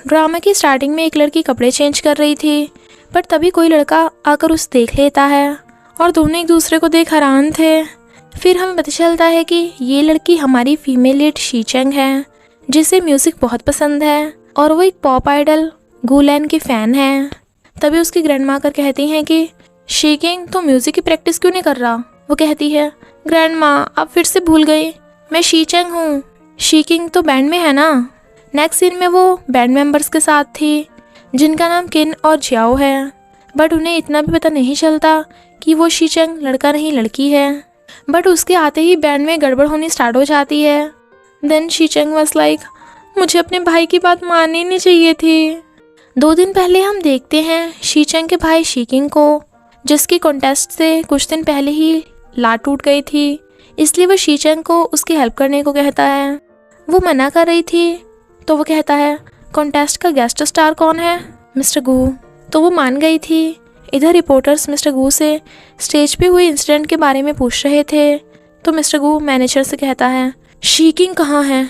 Drama की starting में एक लड़की कपड़े चेंज कर रही थी, बट तभी कोई लड़का आकर उसे देख लेता है और दोनों एक दूसरे को देख हैरान थे। फिर हमें पता चलता है कि ये लड़की हमारी फीमेल लीड शीचेंग है, जिसे म्यूज़िक बहुत पसंद है और वो एक पॉप आइडल गुलैन की फ़ैन है। तभी उसकी ग्रैंडमा आकर कहती हैं कि शीकिंग तो म्यूज़िक की प्रैक्टिस क्यों नहीं कर रहा। वो कहती है, ग्रैंडमा आप फिर से भूल गई, मैं शीचेंग हूँ, शीकिंग तो बैंड में है ना। नेक्स्ट सीन में वो बैंड मेंबर्स के साथ थी जिनका नाम किन और जियाओ है, बट उन्हें इतना भी पता नहीं चलता कि वो शीचेंग लड़का नहीं लड़की है। बट उसके आते ही बैंड में गड़बड़ होनी स्टार्ट हो जाती है। देन शीचेंग वाज लाइक, मुझे अपने भाई की बात माननी नहीं चाहिए थी। 2 दिन पहले हम देखते हैं शीचेंग के भाई शीकिंग को, जिसकी कॉन्टेस्ट से कुछ दिन पहले ही लात टूट गई थी, इसलिए वो शीचेंग को उसकी हेल्प करने को कहता है। वो मना कर रही थी तो वो कहता है, कॉन्टेस्ट का गेस्ट स्टार कौन है, मिस्टर गू। तो वो मान गई थी। इधर रिपोर्टर्स मिस्टर गू से स्टेज पे हुए इंसिडेंट के बारे में पूछ रहे थे, तो मिस्टर गू मैनेजर से कहता है, शीकिंग कहाँ है,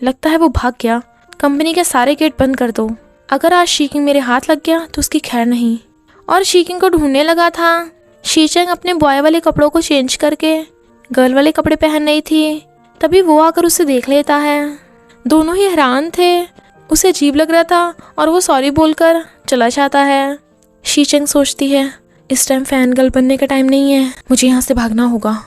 लगता है वो भाग गया, कंपनी के सारे गेट बंद कर दो, अगर आज शीकिंग मेरे हाथ लग गया तो उसकी खैर नहीं। और शीकिंग को ढूंढने लगा था। शीचेंग अपने बॉय वाले कपड़ों को चेंज करके गर्ल वाले कपड़े पहन रही थी, तभी वो आकर उसे देख लेता है। दोनों ही हैरान थे, उसे अजीब लग रहा था और वो सॉरी बोलकर चला जाता है। शीचेंग सोचती है, इस टाइम फैन गर्ल बनने का टाइम नहीं है, मुझे यहाँ से भागना होगा।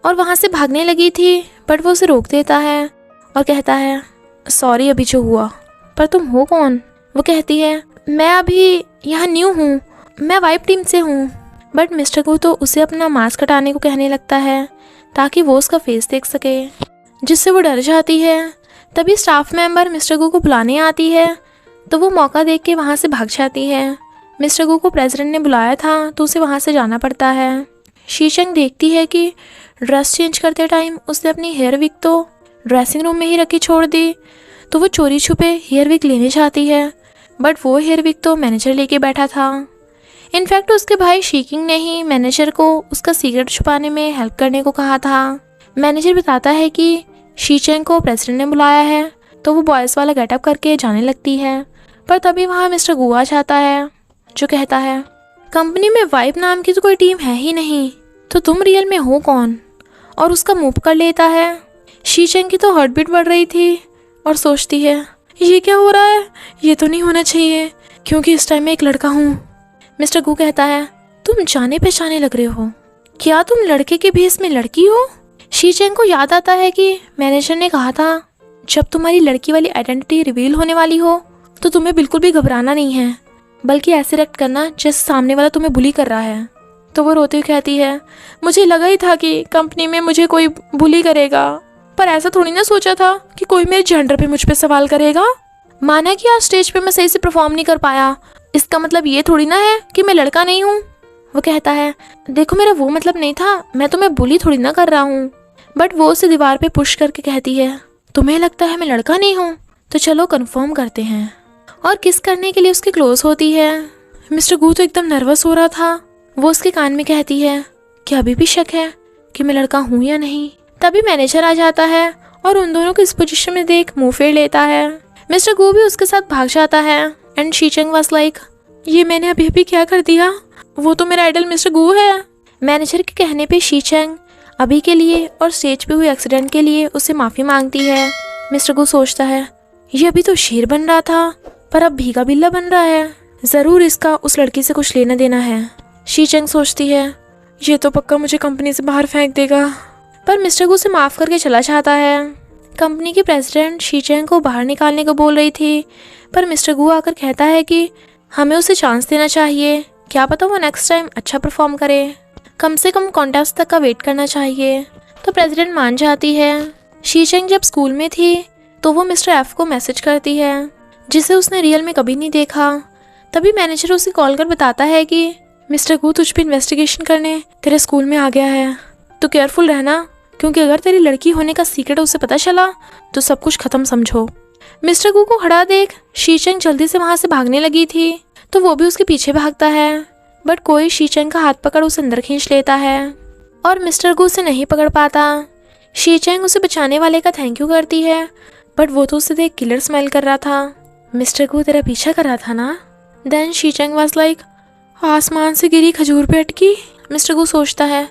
और वहाँ से भागने लगी थी, बट वो उसे रोक देता है और कहता है, सॉरी अभी जो हुआ, पर तुम हो कौन। वो कहती है, मैं अभी यहाँ न्यू हूँ, मैं वाइप टीम से हूँ। बट मिस्टर गू तो उसे अपना मास्क हटाने को कहने लगता है ताकि वो उसका फेस देख सके, जिससे वो डर जाती है। तभी स्टाफ मेंबर मिस्टर गू को बुलाने आती है, तो वो मौका देख के वहाँ से भाग जाती है। मिस्टर गू को प्रेसिडेंट ने बुलाया था तो उसे वहाँ से जाना पड़ता है। शीचेंग देखती है कि ड्रेस चेंज करते टाइम उसने अपनी हेयर विग तो ड्रेसिंग रूम में ही रखी छोड़ दी, तो वो चोरी छुपे हेयर विग लेने जाती है, बट वो हेयर विग तो मैनेजर लेके बैठा था। इनफैक्ट उसके भाई शीकिंग ने ही मैनेजर को उसका सीक्रेट छुपाने में हेल्प करने को कहा था। मैनेजर बताता है कि शीचेंग को प्रेसिडेंट ने बुलाया है, तो वो बॉयज़ वाला गेटअप करके जाने लगती है, पर तभी वहाँ मिस्टर गू आ जाता है, जो कहता है, कंपनी में वाइप नाम की तो कोई टीम है ही नहीं, तो तुम रियल में हो कौन। और उसका मुंह पकड़ लेता है। शीचेंग की तो हार्ट बीट बढ़ रही थी और सोचती है, ये क्या हो रहा है, ये तो नहीं होना चाहिए, क्योंकि इस टाइम मैं एक लड़का हूँ। मिस्टर गू कहता है, तुम जाने पहचाने लग रहे हो, क्या तुम लड़के के भेस में लड़की हो। शीचेंग को याद आता है कि मैनेजर ने कहा था, जब तुम्हारी लड़की वाली आइडेंटिटी रिवील होने वाली हो तो तुम्हें बिल्कुल भी घबराना नहीं है, बल्कि ऐसे रिएक्ट करना जैसे सामने वाला तुम्हें बुली कर रहा है। तो वो रोते हुए कहती है, मुझे लगा ही था कि कंपनी में मुझे कोई बुली करेगा, पर ऐसा थोड़ी ना सोचा था कि कोई मेरे जेंडर पे मुझ पे सवाल करेगा। माना कि आज स्टेज पे मैं सही से परफॉर्म नहीं कर पाया, इसका मतलब ये थोड़ी ना है कि मैं लड़का नहीं हूँ। वो कहता है, देखो मेरा वो मतलब नहीं था, मैं तुम्हें बुली थोड़ी ना कर रहा हूँ। बट वो उसे दीवार पे पुश करके कहती है, तुम्हें लगता है मैं लड़का नहीं हूँ, तो चलो कंफर्म करते हैं। और किस करने के लिए उसके क्लोज होती है। मिस्टर गू तो एकदम नर्वस हो रहा था। वो उसके कान में कहती है, क्या अभी भी शक है कि मैं लड़का हूँ या नहीं। तभी मैनेजर आ जाता है और उन दोनों को इस पोजीशन में देख मुंह फेर लेता है। मिस्टर गू भी उसके साथ भाग जाता है एंड शीचेंग वाज लाइक, ये मैंने अभी अभी क्या कर दिया, वो तो मेरा आइडल मिस्टर गू है। मैनेजर के कहने पे शीचेंग अभी के लिए और स्टेज पे हुए एक्सीडेंट के लिए उससे माफ़ी मांगती है। मिस्टर गू सोचता है, ये अभी तो शेर बन रहा था पर अब भीगा बिल्ला बन रहा है, ज़रूर इसका उस लड़की से कुछ लेना देना है। शीचेंग सोचती है, ये तो पक्का मुझे कंपनी से बाहर फेंक देगा, पर मिस्टर गू से माफ़ करके चला जाता है। कंपनी की प्रेसिडेंट शीचेंग को बाहर निकालने को बोल रही थी, पर मिस्टर गू आकर कहता है कि हमें उसे चांस देना चाहिए, क्या पता वो नेक्स्ट टाइम अच्छा परफॉर्म करे, कम से कम कॉन्टेस्ट तक का वेट करना चाहिए। तो प्रेसिडेंट मान जाती है। शीचेंग जब स्कूल में थी तो वो मिस्टर एफ को मैसेज करती है, जिसे उसने रियल में कभी नहीं देखा। तभी मैनेजर उसे कॉल कर बताता है कि मिस्टर गू तुझ पे इन्वेस्टिगेशन करने तेरे स्कूल में आ गया है, तो केयरफुल रहना, क्योंकि अगर तेरी लड़की होने का सीक्रेट उसे पता चला तो सब कुछ खत्म समझो। मिस्टर गू को खड़ा देख शीचेंग जल्दी से वहाँ से भागने लगी थी, तो वो भी उसके पीछे भागता है, बट कोई शीचेंग का हाथ पकड़ उसे अंदर खींच लेता है और मिस्टर गू उसे नहीं पकड़ पाता। शीचेंग उसे बचाने वाले का थैंक यू करती है, बट वो तो उसे देख किलर स्माइल कर रहा था। मिस्टर गू तेरा पीछा कर रहा था ना? देन शीचेंग वाज लाइक, आसमान से गिरी खजूर पे अटकी। मिस्टर गू सोचता है।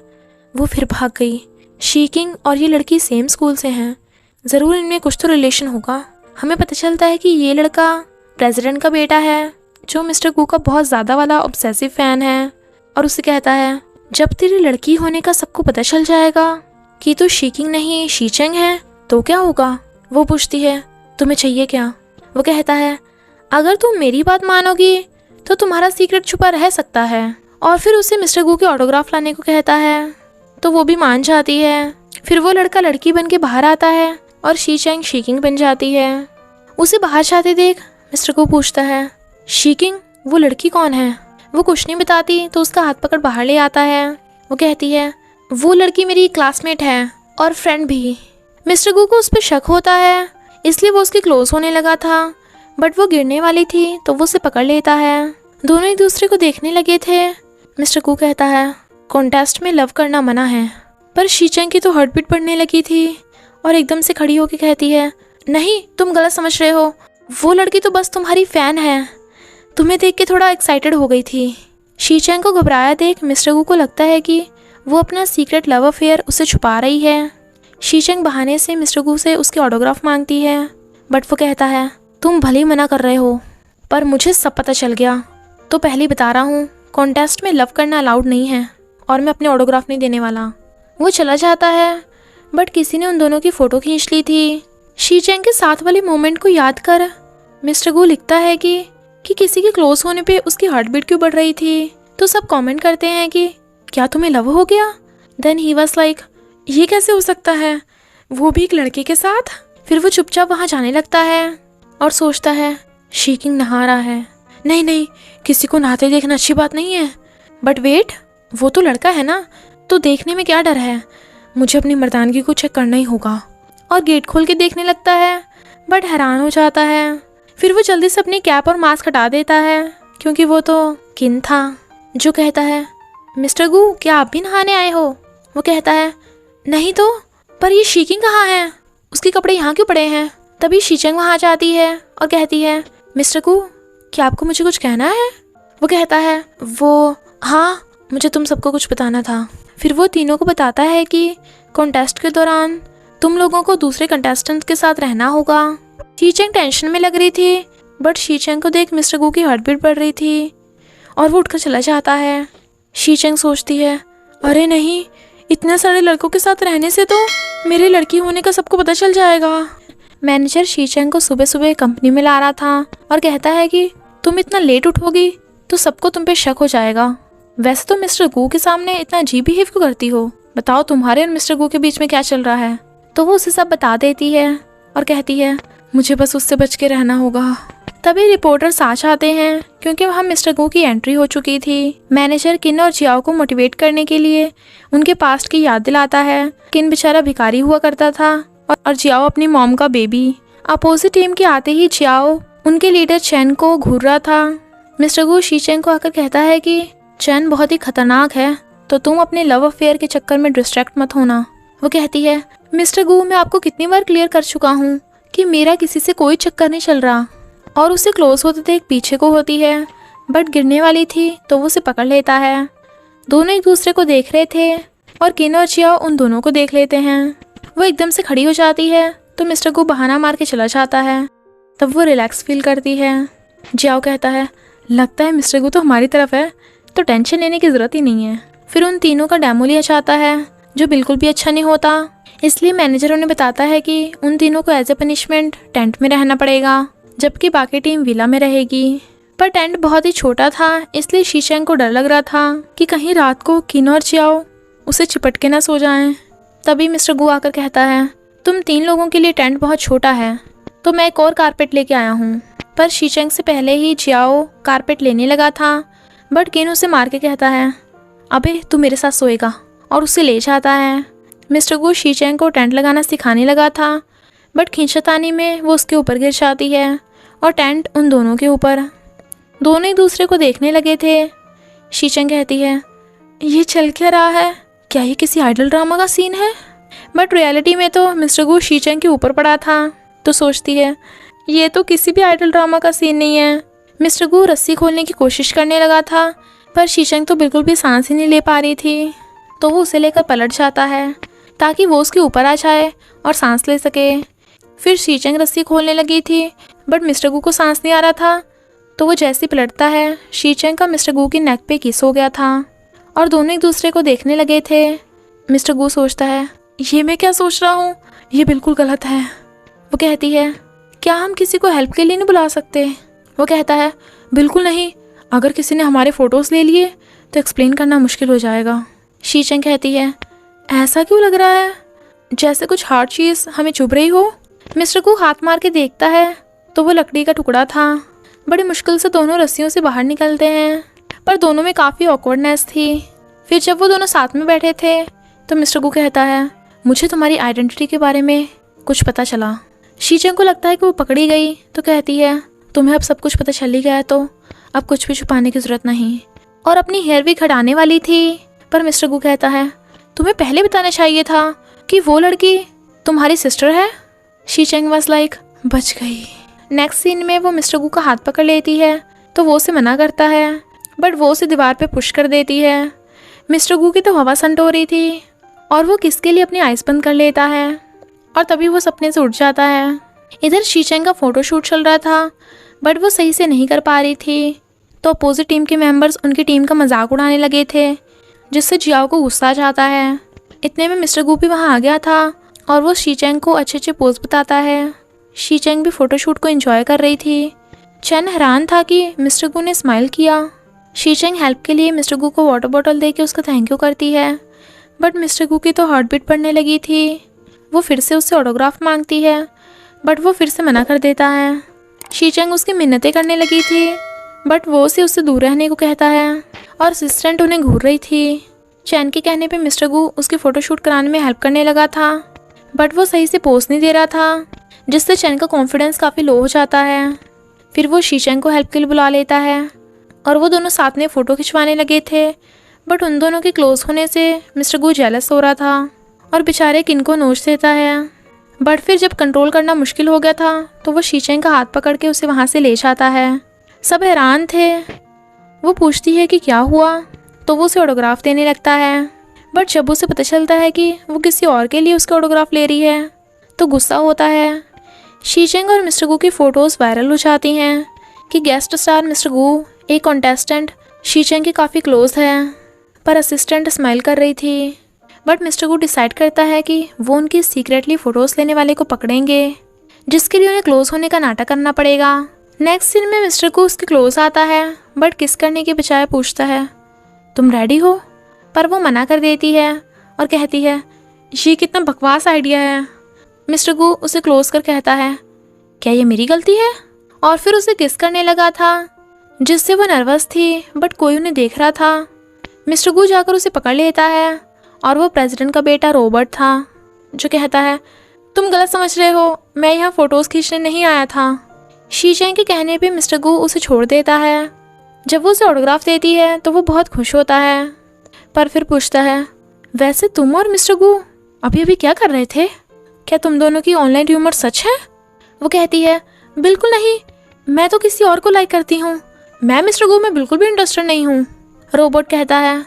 वो फिर भाग गई। शीकिंग और ये लड़की सेम स्कूल से हैं, ज़रूर इनमें कुछ तो रिलेशन होगा। हमें पता चलता है कि ये लड़का प्रेसिडेंट का बेटा है, जो मिस्टर गू का बहुत ज़्यादा वाला ऑब्सेसिव फ़ैन है, और उसे कहता है जब तेरी लड़की होने का सबको पता चल जाएगा कि तू शीकिंग नहीं शीचेंग है तो क्या होगा? वो पूछती है तुम्हें चाहिए क्या? वो कहता है अगर तुम मेरी बात मानोगी तो तुम्हारा सीक्रेट छुपा रह सकता है। और फिर उसे मिस्टर गू के ऑटोग्राफ लाने को कहता है, तो वो भी मान जाती है। फिर वो लड़का लड़की बन के बाहर आता है और शीचेंग शीकिंग बन जाती है। उसे बाहर जाते देख मिस्टर गू पूछता है शीकिंग वो लड़की कौन है? वो कुछ नहीं बताती तो उसका हाथ पकड़ बाहर ले आता है। वो कहती है वो लड़की मेरी क्लासमेट है और फ्रेंड भी। मिस्टर गू को उस पर शक होता है, इसलिए वो उसके क्लोज होने लगा था, बट वो गिरने वाली थी तो वो उसे पकड़ लेता है। दोनों एक दूसरे को देखने लगे थे। मिस्टर गू कहता है कॉन्टेस्ट में लव करना मना है। पर शीचेंग की तो हार्ट बीट बढ़ने लगी थी और एकदम से खड़ी होकर कहती है नहीं, तुम गलत समझ रहे हो, वो लड़की तो बस तुम्हारी फ़ैन है, तुम्हें देख के थोड़ा एक्साइटेड हो गई थी। शीचेंग को घबराया देख मिस्टर गू को लगता है कि वो अपना सीक्रेट लव अफेयर उसे छुपा रही है। शीचेंग बहाने से मिस्टर गू से उसके ऑटोग्राफ मांगती है, बट वो कहता है तुम भले ही मना कर रहे हो, पर मुझे सब पता चल गया, तो पहले ही बता रहा हूँ कॉन्टेस्ट में लव करना अलाउड नहीं है और मैं अपने ऑटोग्राफ नहीं देने वाला। वो चला जाता है, बट किसी ने उन दोनों की फ़ोटो खींच ली थी। शीचेंग के साथ वाले मोमेंट को याद कर मिस्टर गू लिखता है कि किसी के क्लोज होने पे उसकी हार्ट बीट क्यों बढ़ रही थी, तो सब कमेंट करते हैं कि क्या तुम्हें लव हो गया? देन ही वाज लाइक ये कैसे हो सकता है, वो भी एक लड़के के साथ? फिर वो चुपचाप वहाँ जाने लगता है और सोचता है शीकिंग नहा रहा है, नहीं नहीं, किसी को नहाते देखना अच्छी बात नहीं है। बट वेट, वो तो लड़का है ना, तो देखने में क्या डर है, मुझे अपनी मर्दानगी को चेक करना ही होगा। और गेट खोल के देखने लगता है, बट हैरान हो जाता है। फिर वो जल्दी से अपनी कैप और मास्क हटा देता है, क्योंकि वो तो किन था, जो कहता है मिस्टर गू क्या आप भी नहाने आए हो? वो कहता है नहीं तो, पर ये शीकिंग कहाँ है, उसके कपड़े यहाँ क्यों पड़े हैं? तभी शीचेंग वहाँ जाती है और कहती है मिस्टर गू क्या आपको मुझे कुछ कहना है? वो कहता है वो हाँ, मुझे तुम सबको कुछ बताना था। फिर वो तीनों को बताता है कि कॉन्टेस्ट के दौरान तुम लोगों को दूसरे कंटेस्टेंट के साथ रहना होगा। शीचेंग टेंशन में लग रही थी, बट शीचेंग को देख मिस्टर गू की हार्ट बीट बढ़ रही थी और वो उठकर चला जाता है। शीचेंग सोचती है अरे नहीं, इतने सारे लड़कों के साथ रहने से तो मेरे लड़की होने का सबको पता चल जाएगा। मैनेजर शीचेंग को सुबह सुबह कंपनी में ला रहा था और कहता है कि तुम इतना लेट उठोगी तो सबको तुम पे शक हो जाएगा। वैसे तो मिस्टर गू के सामने इतना अजीब बिहेव क्यों करती हो, बताओ तुम्हारे और मिस्टर गू के बीच में क्या चल रहा है? तो वो उसे सब बता देती है और कहती है मुझे बस उससे बच के रहना होगा। तभी रिपोर्टर्स आ जाते हैं, क्योंकि वहाँ मिस्टर गू की एंट्री हो चुकी थी। मैनेजर किन और जियाओ को मोटिवेट करने के लिए उनके पास्ट की याद दिलाता है। किन बेचारा भिखारी हुआ करता था और जियाओ अपनी मॉम का बेबी। अपोजिट टीम के आते ही जियाओ उनके लीडर चैन को घूर रहा था। मिस्टर गू शीचेंग को आकर कहता है कि चैन बहुत ही खतरनाक है, तो तुम अपने लव अफेयर के चक्कर में डिस्ट्रैक्ट मत होना। वो कहती है मिस्टर गू मैं आपको कितनी बार क्लियर कर चुका हूँ कि मेरा किसी से कोई चक्कर नहीं चल रहा। और उसे क्लोज होते देख पीछे को होती है, बट गिरने वाली थी तो वो उसे पकड़ लेता है। दोनों एक दूसरे को देख रहे थे और किन और जियाओ उन दोनों को देख लेते हैं। वो एकदम से खड़ी हो जाती है तो मिस्टर गू बहाना मार के चला जाता है। तब वो रिलैक्स फील करती है। जियाओ कहता है लगता है मिस्टर गू तो हमारी तरफ है, तो टेंशन लेने की ज़रूरत ही नहीं है। फिर उन तीनों का डेमो लिया जाता है, जो बिल्कुल भी अच्छा नहीं होता। इसलिए मैनेजर उन्हें बताता है कि उन तीनों को एज ए पनिशमेंट टेंट में रहना पड़ेगा, जबकि बाकी टीम विला में रहेगी। पर टेंट बहुत ही छोटा था, इसलिए शीचेंग को डर लग रहा था कि कहीं रात को किन और जियाओ उसे चिपट के ना सो जाएं। तभी मिस्टर गू आकर कहता है तुम 3 लोगों के लिए टेंट बहुत छोटा है, तो मैं एक और कारपेट लेके आया हूँ। पर शीचेंग से पहले ही जियाओ कारपेट लेने लगा था, बट किन उसे मार के कहता है अबे तू मेरे साथ सोएगा, और उसे ले जाता है। मिस्टर गू शीचेंग को टेंट लगाना सिखाने लगा था, बट खींचतानी में वो उसके ऊपर गिर जाती है और टेंट उन दोनों के ऊपर। दोनों एक दूसरे को देखने लगे थे। शीचेंग कहती है ये चल क्या रहा है, क्या ये किसी आइडल ड्रामा का सीन है? बट रियलिटी में तो मिस्टर गू शीचेंग के ऊपर पड़ा था। तो सोचती है ये तो किसी भी आइडल ड्रामा का सीन नहीं है। मिस्टर गू रस्सी खोलने की कोशिश करने लगा था, पर शीचेंग तो बिल्कुल भी सांस ही नहीं ले पा रही थी। तो वो उसे लेकर पलट जाता है ताकि वो उसके ऊपर आ जाए और सांस ले सके। फिर शीचेंग रस्सी खोलने लगी थी, बट मिस्टर गू को सांस नहीं आ रहा था। तो वो जैसे ही पलटता है, शीचेंग का मिस्टर गू की नेक पे किस हो गया था और दोनों एक दूसरे को देखने लगे थे। मिस्टर गू सोचता है, ये मैं क्या सोच रहा हूँ, ये बिल्कुल गलत है। वो कहती है, क्या हम किसी को हेल्प के लिए नहीं बुला सकते? वो कहता है, बिल्कुल नहीं, अगर किसी ने हमारे फ़ोटोज़ ले लिए तो एक्सप्लेन करना मुश्किल हो जाएगा। शीचेंग कहती है, ऐसा क्यों लग रहा है जैसे कुछ हार्ड चीज़ हमें चुभ रही हो? मिस्टर गू हाथ मार के देखता है तो वो लकड़ी का टुकड़ा था। बड़ी मुश्किल से दोनों रस्सियों से बाहर निकलते हैं, पर दोनों में काफ़ी ऑकवर्डनेस थी। फिर जब वो दोनों साथ में बैठे थे तो मिस्टर गू कहता है, मुझे तुम्हारी आइडेंटिटी के बारे में कुछ पता चला। शीचेंग को लगता है कि वो पकड़ी गई, तो कहती है, तुम्हें अब सब कुछ पता चल ही गया है तो अब कुछ भी छुपाने की ज़रूरत नहीं। और अपनी हेयर भी खड़ाने वाली थी, पर मिस्टर गू कहता है, तुम्हें पहले बताना चाहिए था कि वो लड़की तुम्हारी सिस्टर है। शीचेंग वाज लाइक, बच गई। नेक्स्ट सीन में वो मिस्टर गू का हाथ पकड़ लेती है तो वो उसे मना करता है, बट वो उसे दीवार पे पुश कर देती है। मिस्टर गू की तो हवा संट हो रही थी और वो किसके लिए अपनी आइज़ बंद कर लेता है और तभी वो सपने से उठ जाता है। इधर शीचेंग का फोटोशूट चल रहा था, बट वो सही से नहीं कर पा रही थी। तो अपोजिट टीम के मेंबर्स उनकी टीम का मजाक उड़ाने लगे थे, जिससे जियाओ को गुस्सा आ जाता है। इतने में मिस्टर गू भी वहाँ आ गया था और वो शीचेंग को अच्छे अच्छे पोज बताता है। शीचेंग भी फोटोशूट को एंजॉय कर रही थी। चैन हैरान था कि मिस्टर गू ने स्माइल किया। शीचेंग हेल्प के लिए मिस्टर गू को वाटर बॉटल देके उसका थैंक यू करती है, बट मिस्टर गू की तो हार्ट बीट बढ़ने लगी थी। वो फिर से उससे ऑटोग्राफ मांगती है, बट वो फिर से मना कर देता है। शीचेंग उसकी मिन्नतें करने लगी थी, बट वो उसे उससे दूर रहने को कहता है और असिस्टेंट उन्हें घूर रही थी। चैन के कहने पे मिस्टर गू उसकी फ़ोटोशूट कराने में हेल्प करने लगा था, बट वो सही से पोज नहीं दे रहा था, जिससे चैन का कॉन्फिडेंस काफ़ी लो हो जाता है। फिर वो शीचेंग को हेल्प के लिए बुला लेता है और वो दोनों साथ में फ़ोटो खिंचवाने लगे थे, बट उन दोनों के क्लोज होने से मिस्टर गू जेलस हो रहा था और बेचारे किन को नोच देता है। बट फिर जब कंट्रोल करना मुश्किल हो गया था तो वो शीचेंग का हाथ पकड़ के उसे वहाँ से ले जाता है। सब हैरान थे। वो पूछती है कि क्या हुआ, तो वो उसे ऑटोग्राफ देने लगता है, बट जब उसे पता चलता है कि वो किसी और के लिए उसका ऑटोग्राफ ले रही है तो गुस्सा होता है। शीचेंग और मिस्टर गू की फ़ोटोज़ वायरल हो जाती हैं कि गेस्ट स्टार मिस्टर गू एक कॉन्टेस्टेंट शीचेंग के काफ़ी क्लोज है, पर असिस्टेंट स्माइल कर रही थी। बट मिस्टर गू डिसाइड करता है कि वो उनकी सीक्रेटली फ़ोटोज़ लेने वाले को पकड़ेंगे, जिसके लिए उन्हें क्लोज होने का नाटक करना पड़ेगा। नेक्स्ट सीन में मिस्टर गू उसके क्लोज आता है, बट किस करने के बजाय पूछता है, तुम रेडी हो? पर वो मना कर देती है और कहती है, ये कितना बकवास आइडिया है। मिस्टर गू उसे क्लोज कर कहता है, क्या ये मेरी गलती है? और फिर उसे किस करने लगा था, जिससे वो नर्वस थी, बट कोई उन्हें देख रहा था। मिस्टर गू जाकर उसे पकड़ लेता है और वो प्रेसिडेंट का बेटा रॉबर्ट था, जो कहता है, तुम गलत समझ रहे हो, मैं यहाँ फ़ोटोज़ खींचने नहीं आया था। शीचेंग के कहने पे मिस्टर गू उसे छोड़ देता है। जब वो उसे ऑटोग्राफ देती है तो वो बहुत खुश होता है, पर फिर पूछता है, वैसे तुम और मिस्टर गू अभी अभी क्या कर रहे थे? क्या तुम दोनों की ऑनलाइन र्यूमर सच है? वो कहती है, बिल्कुल नहीं, मैं तो किसी और को लाइक करती हूँ, मैं मिस्टर गू में बिल्कुल भी इंटरेस्टेड नहीं हूँ। रॉबर्ट कहता है,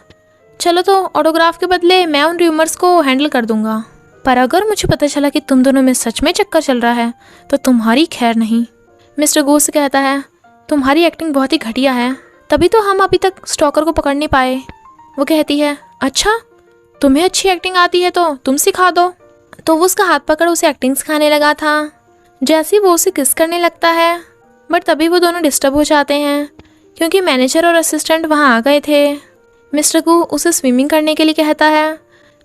चलो तो ऑटोग्राफ के बदले मैं उन र्यूमर्स को हैंडल कर दूंगा, पर अगर मुझे पता चला कि तुम दोनों में सच में चक्कर चल रहा है तो तुम्हारी खैर नहीं। मिस्टर गू से कहता है, तुम्हारी एक्टिंग बहुत ही घटिया है, तभी तो हम अभी तक स्टॉकर को पकड़ नहीं पाए। वो कहती है, अच्छा तुम्हें अच्छी एक्टिंग आती है तो तुम सिखा दो। तो वो उसका हाथ पकड़ उसे एक्टिंग सिखाने लगा था। जैसे ही वो उसे किस करने लगता है, बट तभी वो दोनों डिस्टर्ब हो जाते हैं क्योंकि मैनेजर और असिस्टेंट वहाँ आ गए थे। मिस्टर गू उसे स्विमिंग करने के लिए कहता है,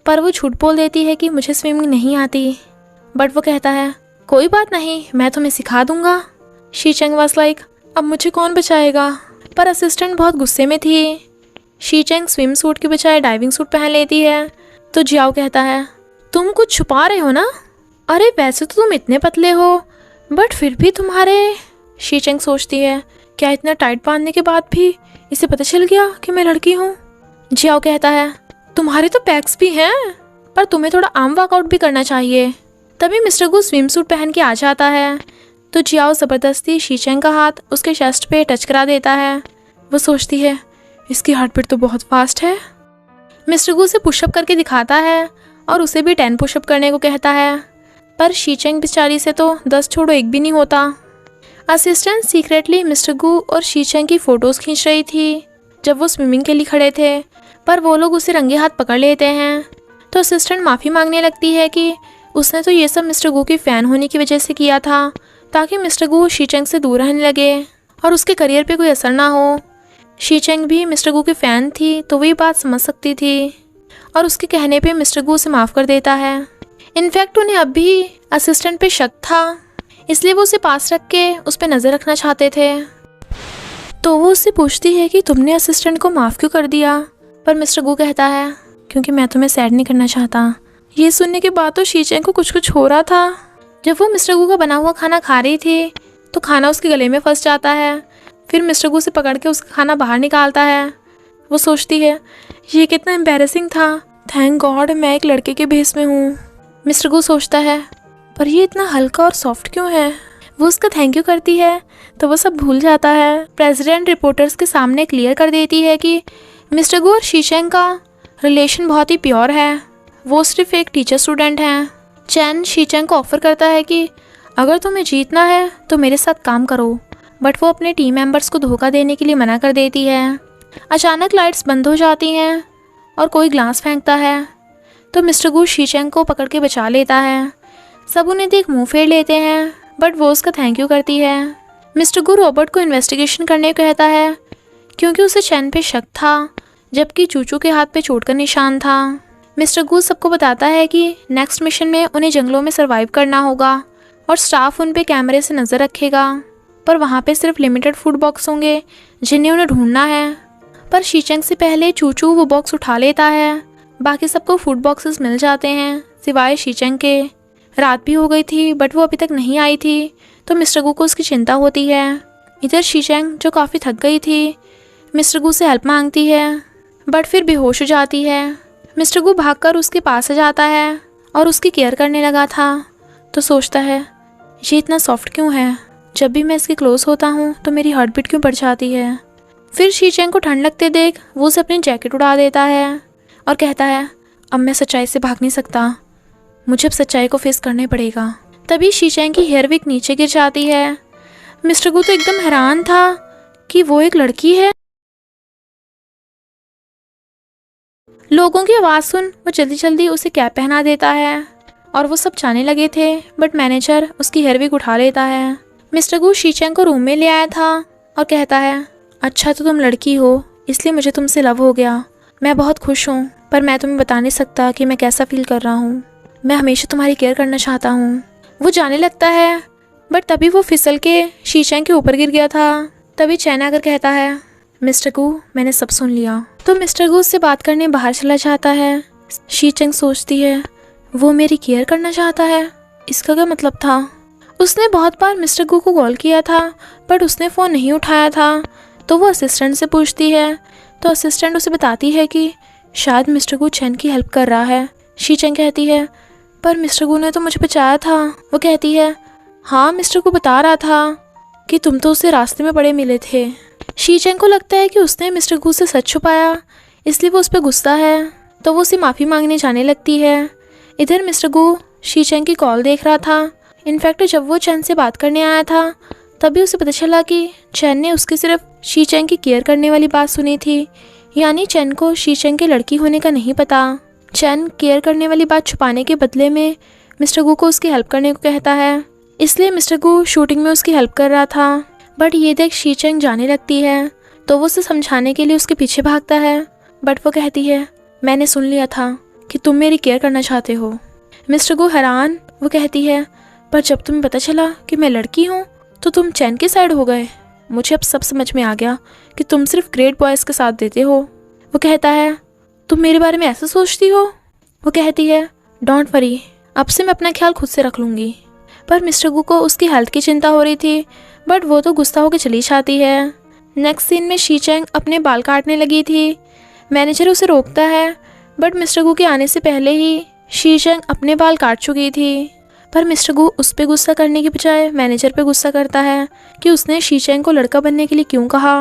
पर वो झूठ बोल देती है कि मुझे स्विमिंग नहीं आती। बट वो कहता है, कोई बात नहीं, मैं तुम्हें सिखा दूंगा। शीचेंग वाज लाइक, अब मुझे कौन बचाएगा? पर असिस्टेंट बहुत गुस्से में थी। शीचेंग स्विम सूट के बजाय डाइविंग सूट पहन लेती है, तो जियाओ कहता है, तुम कुछ छुपा रहे हो ना? अरे वैसे तो तुम इतने पतले हो, बट फिर भी तुम्हारे। शीचेंग सोचती है, क्या इतना टाइट बांधने के बाद भी इसे पता चल गया कि मैं लड़की हूँ? जियाओ कहता है, तुम्हारे तो पैक्स भी हैं, पर तुम्हें थोड़ा आर्म वर्कआउट भी करना चाहिए। तभी मिस्टर गू स्विम सूट पहन के आ जाता है, तो जियाओ ज़बरदस्ती शीचेंग का हाथ उसके चेस्ट पे टच करा देता है। वो सोचती है इसकी हार्ट बीट तो बहुत फास्ट है। मिस्टर गू उसे पुशअप करके दिखाता है और उसे भी 10 पुशअप करने को कहता है, पर शीचेंग बेचारी से तो 10 छोड़ो 1 भी नहीं होता। असिस्टेंट सीक्रेटली मिस्टर गू और शीचेंग की फ़ोटोज़ खींच रही थी जब वो स्विमिंग के लिए खड़े थे, पर वो लोग उसे रंगे हाथ पकड़ लेते हैं। तो असिस्टेंट माफ़ी मांगने लगती है कि उसने तो ये सब मिस्टर गू की फ़ैन होने की वजह से किया था, ताकि मिस्टर गू शीचेंग से दूर रहने लगे और उसके करियर पे कोई असर ना हो। शीचेंग भी मिस्टर गू की फ़ैन थी तो वही बात समझ सकती थी और उसके कहने पे मिस्टर गू उसे माफ़ कर देता है। इनफैक्ट उन्हें अब भी असिस्टेंट पे शक था, इसलिए वो उसे पास रख के उस पर नज़र रखना चाहते थे। तो वो उससे पूछती है कि तुमने असिस्टेंट को माफ़ क्यों कर दिया, पर मिस्टर गू कहता है क्योंकि मैं तुम्हें सैड नहीं करना चाहता। ये सुनने के बाद तो शीचेंग को कुछ हो रहा था। जब वो मिस्टर गू का बना हुआ खाना खा रही थी तो खाना उसके गले में फंस जाता है। फिर मिस्टर गू से पकड़ के उसका खाना बाहर निकालता है। वो सोचती है ये कितना एम्बैरेसिंग था, थैंक गॉड मैं एक लड़के के भेस में हूँ। मिस्टर गू सोचता है पर ये इतना हल्का और सॉफ्ट क्यों है। वो उसका थैंक यू करती है तो वो सब भूल जाता है। प्रेसिडेंट रिपोर्टर्स के सामने क्लियर कर देती है कि मिस्टर गू और शीचेंग का रिलेशन बहुत ही प्योर है, वो सिर्फ एक टीचर स्टूडेंट हैं। चैन शीचेंग को ऑफर करता है कि अगर तुम्हें जीतना है तो मेरे साथ काम करो, बट वो अपने टीम मेंबर्स को धोखा देने के लिए मना कर देती है। अचानक लाइट्स बंद हो जाती हैं और कोई ग्लास फेंकता है तो मिस्टर गू शीचेंग को पकड़ के बचा लेता है। सब उन्हें देख मुंह फेर लेते हैं, बट वो उसका थैंक यू करती है। मिस्टर गू रॉबर्ट को इन्वेस्टिगेशन करने को कहता है क्योंकि उसे चैन पे शक था, जबकि चूचू के हाथ पे चोट का निशान था। मिस्टर गू सबको बताता है कि नेक्स्ट मिशन में उन्हें जंगलों में सर्वाइव करना होगा और स्टाफ उन पे कैमरे से नज़र रखेगा, पर वहाँ पे सिर्फ लिमिटेड फूड बॉक्स होंगे जिन्हें उन्हें ढूंढना है। पर शीचेंग से पहले चूचू वो बॉक्स उठा लेता है। बाकी सबको फूड बॉक्सेस मिल जाते हैं सिवाय शीचेंग के। रात भी हो गई थी बट वो अभी तक नहीं आई थी, तो मिस्टर गू को उसकी चिंता होती है। इधर शीचेंग जो काफ़ी थक गई थी मिस्टर गू से हेल्प मांगती है, बट फिर बेहोश हो जाती है। मिस्टर गू भागकर उसके पास आ जाता है और उसकी केयर करने लगा था। तो सोचता है ये इतना सॉफ्ट क्यों है, जब भी मैं इसके क्लोज होता हूँ तो मेरी हार्ट बीट क्यों बढ़ जाती है। फिर शीचेंग को ठंड लगते देख वो उसे अपनी जैकेट उड़ा देता है और कहता है अब मैं सच्चाई से भाग नहीं सकता, मुझे अब सच्चाई को फेस करना पड़ेगा। तभी शीचेंग की हेयर विक नीचे गिर जाती है। मिस्टर गू तो एकदम हैरान था कि वो एक लड़की है। लोगों की आवाज़ सुन वो जल्दी जल्दी उसे कैप पहना देता है और वो सब जाने लगे थे, बट मैनेजर उसकी हेयर विक उठा लेता है। मिस्टर गू शीचेंग को रूम में ले आया था और कहता है अच्छा तो तुम लड़की हो इसलिए मुझे तुमसे लव हो गया, मैं बहुत खुश हूँ, पर मैं तुम्हें बता नहीं सकता कि मैं कैसा फील कर रहा हूँ, मैं हमेशा तुम्हारी केयर करना चाहता हूँ। वो जाने लगता है बट तभी वो फिसल के शीचेंग के ऊपर गिर गया था। तभी चैन आकर कहता है मिस्टर गू मैंने सब सुन लिया। तो मिस्टर गू उससे बात करने बाहर चला जाता है। शीचेंग सोचती है वो मेरी केयर करना चाहता है, इसका क्या मतलब था। उसने बहुत बार मिस्टर गू को कॉल किया था बट उसने फ़ोन नहीं उठाया था। तो वो असिस्टेंट से पूछती है तो असिस्टेंट उसे बताती है कि शायद मिस्टर गू चैन की हेल्प कर रहा है। शीचेंग कहती है पर मिस्टर गू ने तो मुझे बचाया था। वो कहती है हाँ मिस्टर गू बता रहा था कि तुम तो उसे रास्ते में पड़े मिले थे। शीचेंग को लगता है कि उसने मिस्टर गू से सच छुपाया, इसलिए वो उस पर गुस्सा है, तो वो उसे माफ़ी मांगने जाने लगती है। इधर मिस्टर गू शीचेंग की कॉल देख रहा था। इनफैक्ट जब वो चैन से बात करने आया था तभी उसे पता चला कि चैन ने उसकी सिर्फ शीचेंग की केयर करने वाली बात सुनी थी, यानी चैन को शीचेंग के लड़की होने का नहीं पता। चैन केयर करने वाली बात छुपाने के बदले में मिस्टर गू को उसकी हेल्प करने को कहता है, इसलिए मिस्टर गू शूटिंग में उसकी हेल्प कर रहा था। बट ये देख शीचेंग जाने लगती है तो वो उसे समझाने के लिए उसके पीछे भागता है, बट वो कहती है मैंने सुन लिया था कि तुम मेरी केयर करना चाहते हो। मिस्टर गू हैरान, वो कहती है पर जब तुम्हें पता चला कि मैं लड़की हूँ तो तुम चैन की साइड हो गए। मुझे अब सब समझ में आ गया कि तुम सिर्फ ग्रेट बॉयज़ के साथ देते हो। वो कहता है तुम मेरे बारे में ऐसा सोचती हो। वो कहती है डोंट वरी, अब से मैं अपना ख्याल खुद से रख लूँगी। पर मिस्टर गू को उसकी हेल्थ की चिंता हो रही थी, बट वो तो गुस्सा होकर चली जाती है। नेक्स्ट सीन में शीचेंग अपने बाल काटने लगी थी। मैनेजर उसे रोकता है, बट मिस्टर गू के आने से पहले ही शीचेंग अपने बाल काट चुकी थी। पर मिस्टर गू उस पर गुस्सा करने की बजाय मैनेजर पे गुस्सा करता है कि उसने शीचेंग को लड़का बनने के लिए क्यों कहा।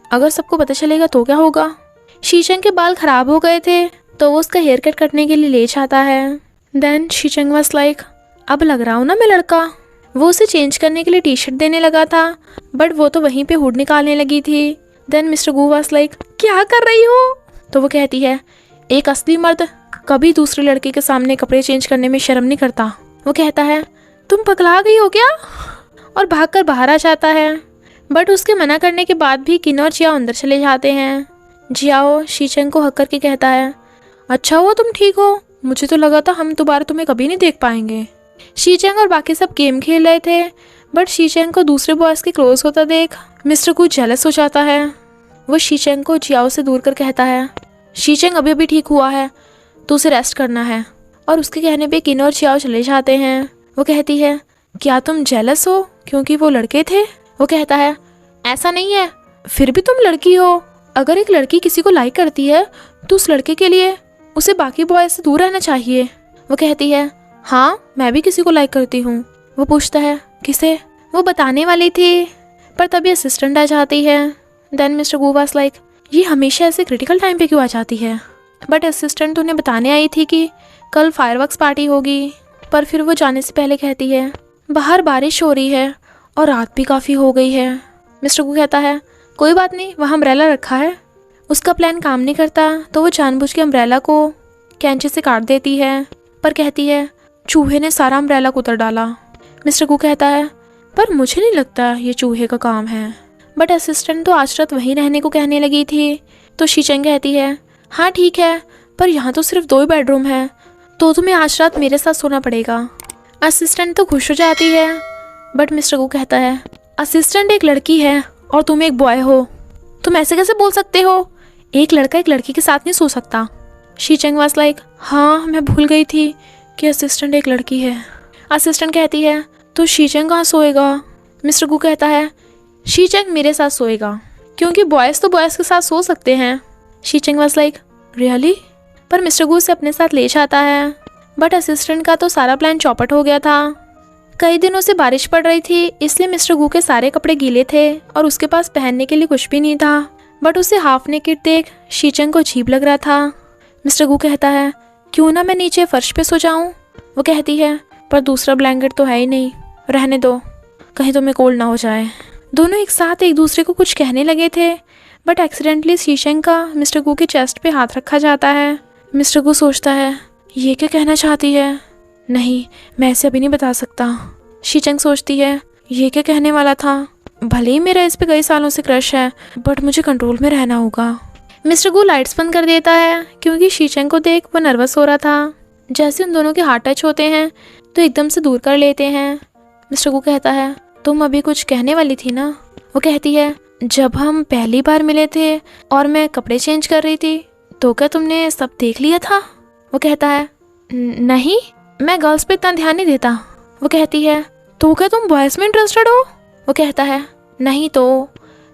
अगर सबको पता चलेगा तो क्या होगा। शीचेंग के बाल खराब हो गए थे तो वो उसका हेयर कट करने के लिए ले जाता है। देन शीचेंग वाज लाइक, अब लग रहा हूँ ना मैं लड़का। वो उसे चेंज करने के लिए टी शर्ट देने लगा था बट वो तो वहीं पे हुड निकालने लगी थी। Then Mister Gu was like, क्या कर रही हो। तो वो कहती है, एक असली मर्द कभी दूसरे लड़के के सामने कपड़े चेंज करने में शर्म नहीं करता। वो कहता है, तुम पगला गई हो क्या, और भागकर बाहर आ जाता है। बट उसके मना करने के बाद भी किन और जियाओ अंदर चले जाते हैं। जियाओ शीचेंग को हक करके कहता है, अच्छा हुआ तुम ठीक हो, मुझे तो लगा था हम दोबारा तुम्हें कभी नहीं देख पाएंगे। शीचेंग और बाकी सब गेम खेल रहे थे बट शीचेंग को दूसरे बॉयज़ के क्लोज होता देख मिस्टर गू जेलस हो जाता है। वो शीचेंग को जियाओ से दूर कर कहता है, शीचेंग अभी अभी ठीक हुआ है तो उसे रेस्ट करना है। और उसके कहने पे किन और जियाओ चले जाते हैं। वो कहती है, क्या तुम जेलस हो क्योंकि वो लड़के थे। वो कहता है, ऐसा नहीं है, फिर भी तुम लड़की हो। अगर एक लड़की किसी को लाइक करती है तो उस लड़के के लिए उसे बाकी बॉय से दूर रहना चाहिए। वो कहती है, हाँ मैं भी किसी को लाइक करती हूँ। वो पूछता है, किसे। वो बताने वाली थी पर तभी असिस्टेंट आ जाती है। Then Mister Gu was like, ये हमेशा ऐसे क्रिटिकल टाइम पे क्यों आ जाती है। बट असिस्टेंट तो उन्हें बताने आई थी कि कल फायरवर्क्स पार्टी होगी। पर फिर वो जाने से पहले कहती है, बाहर बारिश हो रही है और रात भी काफ़ी हो गई है। मिस्टर गू कहता है, कोई बात नहीं, वहाँ अम्ब्रेला रखा है। उसका प्लान काम नहीं करता तो वो जानबूझ के अम्ब्रेला को कैंची से काट देती है पर कहती है, चूहे ने सारा अम्ब्रेला को उतर डाला। मिस्टर गू कहता है, पर मुझे नहीं लगता ये चूहे का काम है। बट असिस्टेंट तो आज रात वहीं रहने को कहने लगी थी। तो शीचेंग कहती है, हाँ ठीक है, पर यहाँ तो सिर्फ 2 ही बेडरूम है तो तुम्हें आज रात मेरे साथ सोना पड़ेगा। असिस्टेंट तो खुश हो जाती है बट मिस्टर गू कहता है, असिस्टेंट एक लड़की है और तुम एक बॉय हो, तुम ऐसे कैसे बोल सकते हो, एक लड़का एक लड़की के साथ नहीं सो सकता। शीचेंग वाज लाइक, हाँ मैं भूल गई थी कि असिस्टेंट एक लड़की है। असिस्टेंट कहती है, तो शीचेंग कहाँ सोएगा। मिस्टर गू कहता है, शीचेंग मेरे साथ सोएगा क्योंकि बॉयज़ तो बॉयज़ के साथ सो सकते हैं। शीचेंग वाज लाइक, रियली। पर मिस्टर गू उसे अपने साथ ले जाता है बट असिस्टेंट का तो सारा प्लान चौपट हो गया था। कई दिनों से बारिश पड़ रही थी इसलिए मिस्टर गू के सारे कपड़े गीले थे और उसके पास पहनने के लिए कुछ भी नहीं था। बट उसे हाफ नेकेड देख शीचेंग को अजीब लग रहा था। मिस्टर गू कहता है, क्यों ना मैं नीचे फर्श पे सो जाऊं। वो कहती है, पर दूसरा ब्लैंकेट तो है ही नहीं, रहने दो, कहीं तुम्हें कोल्ड ना हो जाए। दोनों एक साथ एक दूसरे को कुछ कहने लगे थे बट एक्सीडेंटली शीशेंग का मिस्टर गू के चेस्ट पे हाथ रखा जाता है। मिस्टर गू सोचता है, ये क्या कहना चाहती है, नहीं मैं ऐसे अभी नहीं बता सकता। शीचेंग सोचती है, ये क्या कहने वाला था, भले ही मेरा इस पे कई सालों से क्रश है बट मुझे कंट्रोल में रहना होगा। मिस्टर गू लाइट्स बंद कर देता है क्योंकि शीचेंग को देख वो नर्वस हो रहा था। जैसे उन दोनों के हाथ टच होते हैं तो एकदम से दूर कर लेते हैं। मिस्टर गू कहता है, तुम अभी कुछ कहने वाली थी ना। वो कहती है, जब हम पहली बार मिले थे और मैं कपड़े चेंज कर रही थी तो क्या तुमने सब देख लिया था। वो कहता है, नहीं मैं गर्ल्स पे इतना ध्यान नहीं देता। वो कहती है, तो क्या तुम बॉयज़ में इंटरेस्टेड हो। वो कहता है, नहीं तो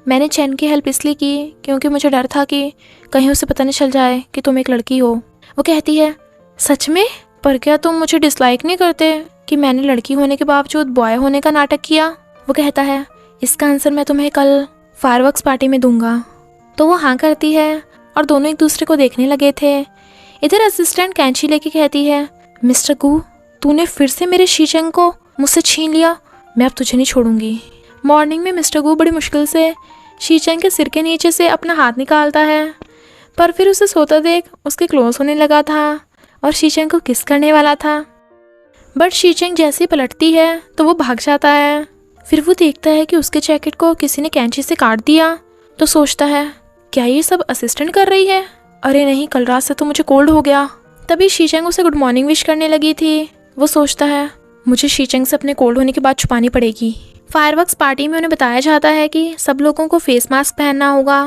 मैंने चैन की हेल्प इसलिए की क्योंकि मुझे डर था कि कहीं उसे पता नहीं चल जाए कि तुम एक लड़की हो। वो कहती है, सच में, पर क्या तुम मुझे डिसलाइक नहीं करते कि मैंने लड़की होने के बावजूद बॉय होने का नाटक किया। वो कहता है, इसका आंसर मैं तुम्हें कल फायरवर्क्स पार्टी में दूंगा। तो वो हाँ करती है और दोनों एक दूसरे को देखने लगे थे। इधर असिस्टेंट कैंची लेके कहती है, मिस्टर गू तूने फिर से मेरे शीचेंग को मुझसे छीन लिया, मैं अब तुझे नहीं छोड़ूंगी। मॉर्निंग में मिस्टर गू बड़ी मुश्किल से शीचेंग के सिर के नीचे से अपना हाथ निकालता है पर फिर उसे सोता देख उसके क्लोज होने लगा था और शीचेंग को किस करने वाला था। बट शीचेंग जैसे ही पलटती है तो वो भाग जाता है। फिर वो देखता है कि उसके जैकेट को किसी ने कैंची से काट दिया तो सोचता है, क्या ये सब असिस्टेंट कर रही है, अरे नहीं कल रात से तो मुझे कोल्ड हो गया। तभी शीचेंग उसे गुड मॉर्निंग विश करने लगी थी। वो सोचता है, मुझे शीचेंग से अपने कोल्ड होने की बात छुपानी पड़ेगी। फायरवर्क्स पार्टी में उन्हें बताया जाता है कि सब लोगों को फेस मास्क पहनना होगा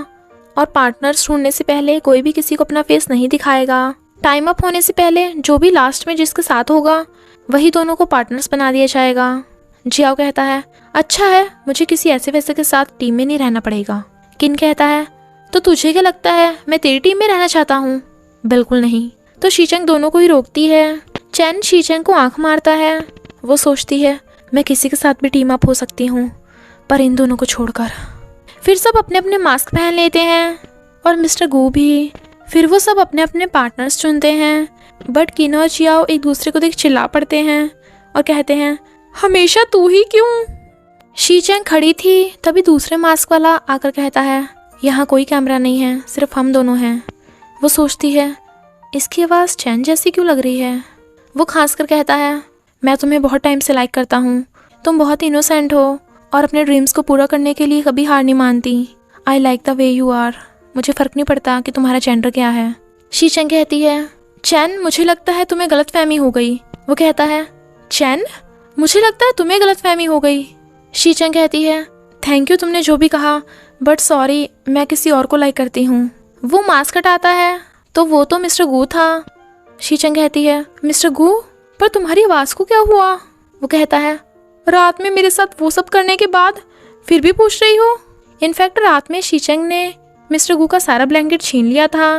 और पार्टनर्स ढूंढने से पहले कोई भी किसी को अपना फेस नहीं दिखाएगा। टाइम अप होने से पहले जो भी लास्ट में जिसके साथ होगा वही दोनों को पार्टनर्स बना दिया जाएगा। जियाओ कहता है, अच्छा है, मुझे किसी ऐसे वैसे के साथ टीम में नहीं रहना पड़ेगा। किन कहता है, तो तुझे क्या लगता है मैं तेरी टीम में रहना चाहता हूँ। बिल्कुल नहीं। तो शीचेंग दोनों को ही रोकती है। चैन शीचेंग को आंख मारता है वो सोचती है मैं किसी के साथ भी टीम अप हो सकती हूँ, पर इन दोनों को छोड़कर। फिर सब अपने अपने मास्क पहन लेते हैं और मिस्टर गू भी। फिर वो सब अपने अपने पार्टनर्स चुनते हैं, बट किन और जियाओ एक दूसरे को देख चिल्ला पड़ते हैं और कहते हैं हमेशा तू ही क्यों। शी चैंग खड़ी थी, तभी दूसरे मास्क वाला आकर कहता है यहाँ कोई कैमरा नहीं है, सिर्फ हम दोनों हैं। वो सोचती है इसकी आवाज़ चैन जैसी क्यों लग रही है। वो खांस कर कहता है मैं तुम्हें बहुत टाइम से लाइक करता हूँ, तुम बहुत इनोसेंट हो और अपने ड्रीम्स को पूरा करने के लिए कभी हार नहीं मानती। I like the way you are. मुझे फ़र्क नहीं पड़ता कि तुम्हारा जेंडर क्या है। शी चैंग कहती है चैन मुझे लगता है तुम्हें गलतफहमी हो गई। वो कहता है चैन मुझे लगता है तुम्हें गलतफहमी हो गई। शी चैंग कहती है थैंक यू तुमने जो भी कहा, बट सॉरी मैं किसी और को लाइक करती हूँ। वो मास्क हटाता है तो वो तो मिस्टर गू था। शी चैंग कहती है मिस्टर गू, पर तुम्हारी आवाज़ को क्या हुआ। वो कहता है रात में मेरे साथ वो सब करने के बाद फिर भी पूछ रही हो। इनफैक्ट रात में शी चैंग ने मिस्टर गू का सारा ब्लैंकेट छीन लिया था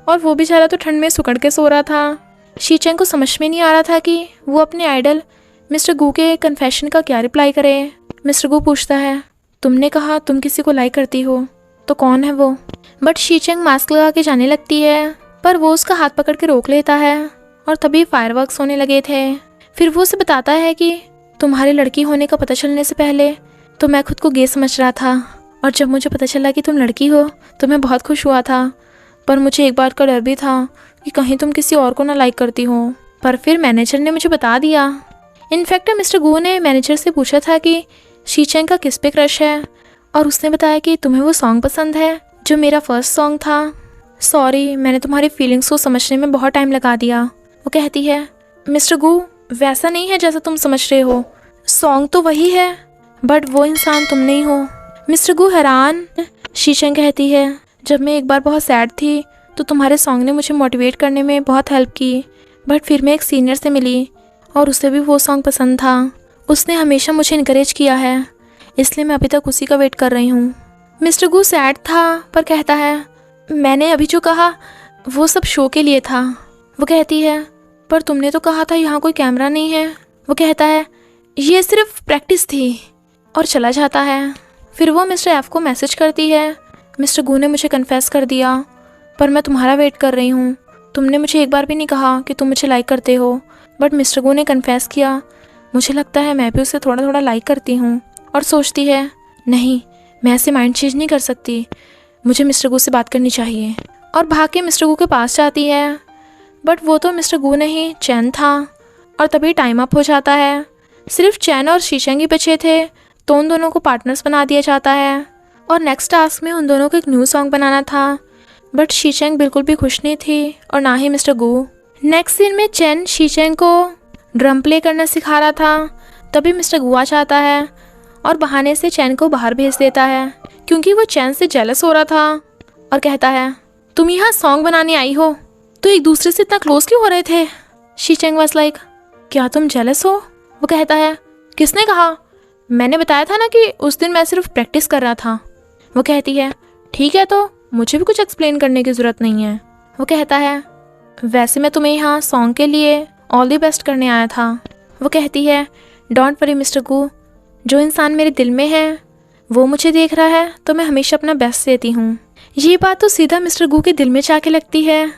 और वो बेचारा तो ठंड में सुकड़ के सो रहा था। शी चैंग को समझ में नहीं आ रहा था कि वो अपने आइडल मिस्टर गू के कन्फेशन का क्या रिप्लाई करे। मिस्टर गू पूछता है तुमने कहा तुम किसी को लाइक करती हो, तो कौन है वो। बट शी चैंग मास्क लगा के जाने लगती है, पर वो उसका हाथ पकड़ के रोक लेता है और तभी फायरवर्क्स होने लगे थे। फिर वो उसे बताता है कि तुम्हारे लड़की होने का पता चलने से पहले तो मैं खुद को गे समझ रहा था, और जब मुझे पता चला कि तुम लड़की हो तो मैं बहुत खुश हुआ था, पर मुझे एक बात का डर भी था कि कहीं तुम किसी और को ना लाइक करती हो। पर फिर मैनेजर ने मुझे बता दिया। इनफैक्ट मिस्टर गू ने मैनेजर से पूछा था कि शी चैंग का किस पे क्रश है, और उसने बताया कि तुम्हें वो सॉन्ग पसंद है जो मेरा फर्स्ट सॉन्ग था। सॉरी मैंने तुम्हारी फीलिंग्स को समझने में बहुत टाइम लगा दिया। वो कहती है मिस्टर गू वैसा नहीं है जैसा तुम समझ रहे हो, सॉन्ग तो वही है बट वो इंसान तुम नहीं हो। मिस्टर गू हैरान। शी चैंग कहती है जब मैं एक बार बहुत सैड थी तो तुम्हारे सॉन्ग ने मुझे मोटिवेट करने में बहुत हेल्प की, बट फिर मैं एक सीनियर से मिली और उसे भी वो सॉन्ग पसंद था। उसने हमेशा मुझे इनकरेज किया है, इसलिए मैं अभी तक उसी का वेट कर रही हूँ। मिस्टर गू सैड था पर कहता है मैंने अभी जो कहा वो सब शो के लिए था। वो कहती है पर तुमने तो कहा था यहाँ कोई कैमरा नहीं है। वो कहता है ये सिर्फ प्रैक्टिस थी, और चला जाता है। फिर वो मिस्टर एफ को मैसेज करती है मिस्टर गू ने मुझे कन्फेस कर दिया, पर मैं तुम्हारा वेट कर रही हूँ। तुमने मुझे एक बार भी नहीं कहा कि तुम मुझे लाइक करते हो, बट मिस्टर गू ने कन्फेस किया। मुझे लगता है मैं भी उसे थोड़ा थोड़ा लाइक करती हूँ। और सोचती है नहीं मैं ऐसे माइंड चेंज नहीं कर सकती, मुझे मिस्टर गू से बात करनी चाहिए। और भाग के मिस्टर गू के पास जाती है, बट वो तो मिस्टर गू नहीं चैन था। और तभी टाइम अप हो जाता है। सिर्फ चैन और शी चैंग ही बचे थे, तो उन दोनों को पार्टनर्स बना दिया जाता है। और नेक्स्ट टास्क में उन दोनों को एक न्यू सॉन्ग बनाना था, बट शी चैंग बिल्कुल भी खुश नहीं थी और ना ही मिस्टर गू। नेक्स्ट सीन में चैन शी चैंग को ड्रम प्ले करना सिखा रहा था, तभी मिस्टर गू आ जाता है और बहाने से चैन को बाहर भेज देता है क्योंकि वो चैन से जेलस हो रहा था, और कहता है तुम यहाँ सॉन्ग बनाने आई हो तो एक दूसरे से इतना क्लोज क्यों हो रहे थे। शी चैंग वाज लाइक क्या तुम जेलस हो। वो कहता है किसने कहा, मैंने बताया था ना कि उस दिन मैं सिर्फ प्रैक्टिस कर रहा था। वो कहती है ठीक है तो मुझे भी कुछ एक्सप्लेन करने की ज़रूरत नहीं है। वो कहता है वैसे मैं तुम्हें यहाँ सॉन्ग के लिए ऑल द बेस्ट करने आया था। वो कहती है डोंट वरी मिस्टर गू, जो इंसान मेरे दिल में है वो मुझे देख रहा है तो मैं हमेशा अपना बेस्ट देती हूँ। ये बात तो सीधा मिस्टर गू के दिल में जाके लगती है।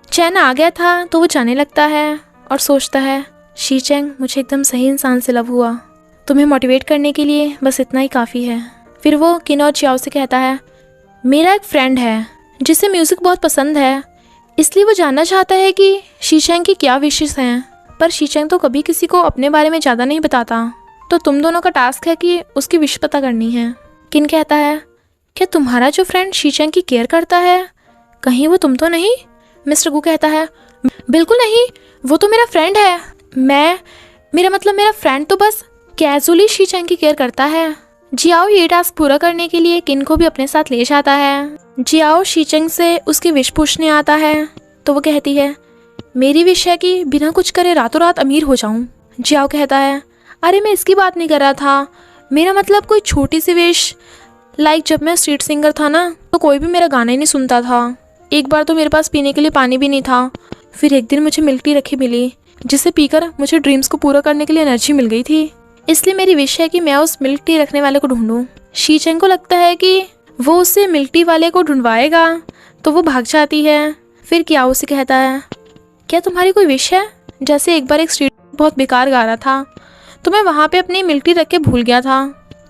चैन आ गया था तो वो जाने लगता है और सोचता है शी चैंग मुझे एकदम सही इंसान से लव हुआ, तुम्हें मोटिवेट करने के लिए बस इतना ही काफ़ी है। फिर वो किन और जियाओ से कहता है मेरा एक फ्रेंड है जिसे म्यूज़िक बहुत पसंद है, इसलिए वो जानना चाहता है कि शी चैंग की क्या विशेस हैं, पर शी चैंग तो कभी किसी को अपने बारे में ज़्यादा नहीं बताता, तो तुम दोनों का टास्क है कि उसकी विश पता करनी है। किन कहता है क्या तुम्हारा जो फ्रेंड शी चैंग की केयर करता है कहीं वो तुम तो नहीं। मिस्टर गू कहता है बिल्कुल नहीं, वो तो मेरा फ्रेंड है। मेरा फ्रेंड तो बस कैजुअली शी चैंग की केयर करता है। जियाओ ये टास्क पूरा करने के लिए किन को भी अपने साथ ले जाता है। जियाओ शी चैंग से उसकी विश पूछने आता है तो वो कहती है मेरी विश है कि बिना कुछ करे रातों रात अमीर हो जाऊं। जियाओ कहता है अरे मैं इसकी बात नहीं कर रहा था, मेरा मतलब कोई छोटी सी विश, लाइक जब मैं स्ट्रीट सिंगर था ना तो कोई भी मेरा गाना ही नहीं सुनता था। एक बार तो मेरे पास पीने के लिए पानी भी नहीं था, फिर एक दिन मुझे मिल्क टी रखी मिली, जिसे पीकर मुझे ड्रीम्स को पूरा करने के लिए एनर्जी मिल गई थी। इसलिए मेरी विश है कि मैं उस मिल्क टी रखने वाले को ढूंढूं। शीचेंग को लगता है कि वो उससे मिल्क टी वाले को ढूंढवाएगा, तो वो भाग जाती है। फिर क्या उसे कहता है, क्या तुम्हारी कोई विश है? जैसे एक बार एक स्ट्रीट बहुत बेकार गा रहा था, तो मैं वहाँ पे अपनी मिल्क टी रख के भूल गया था,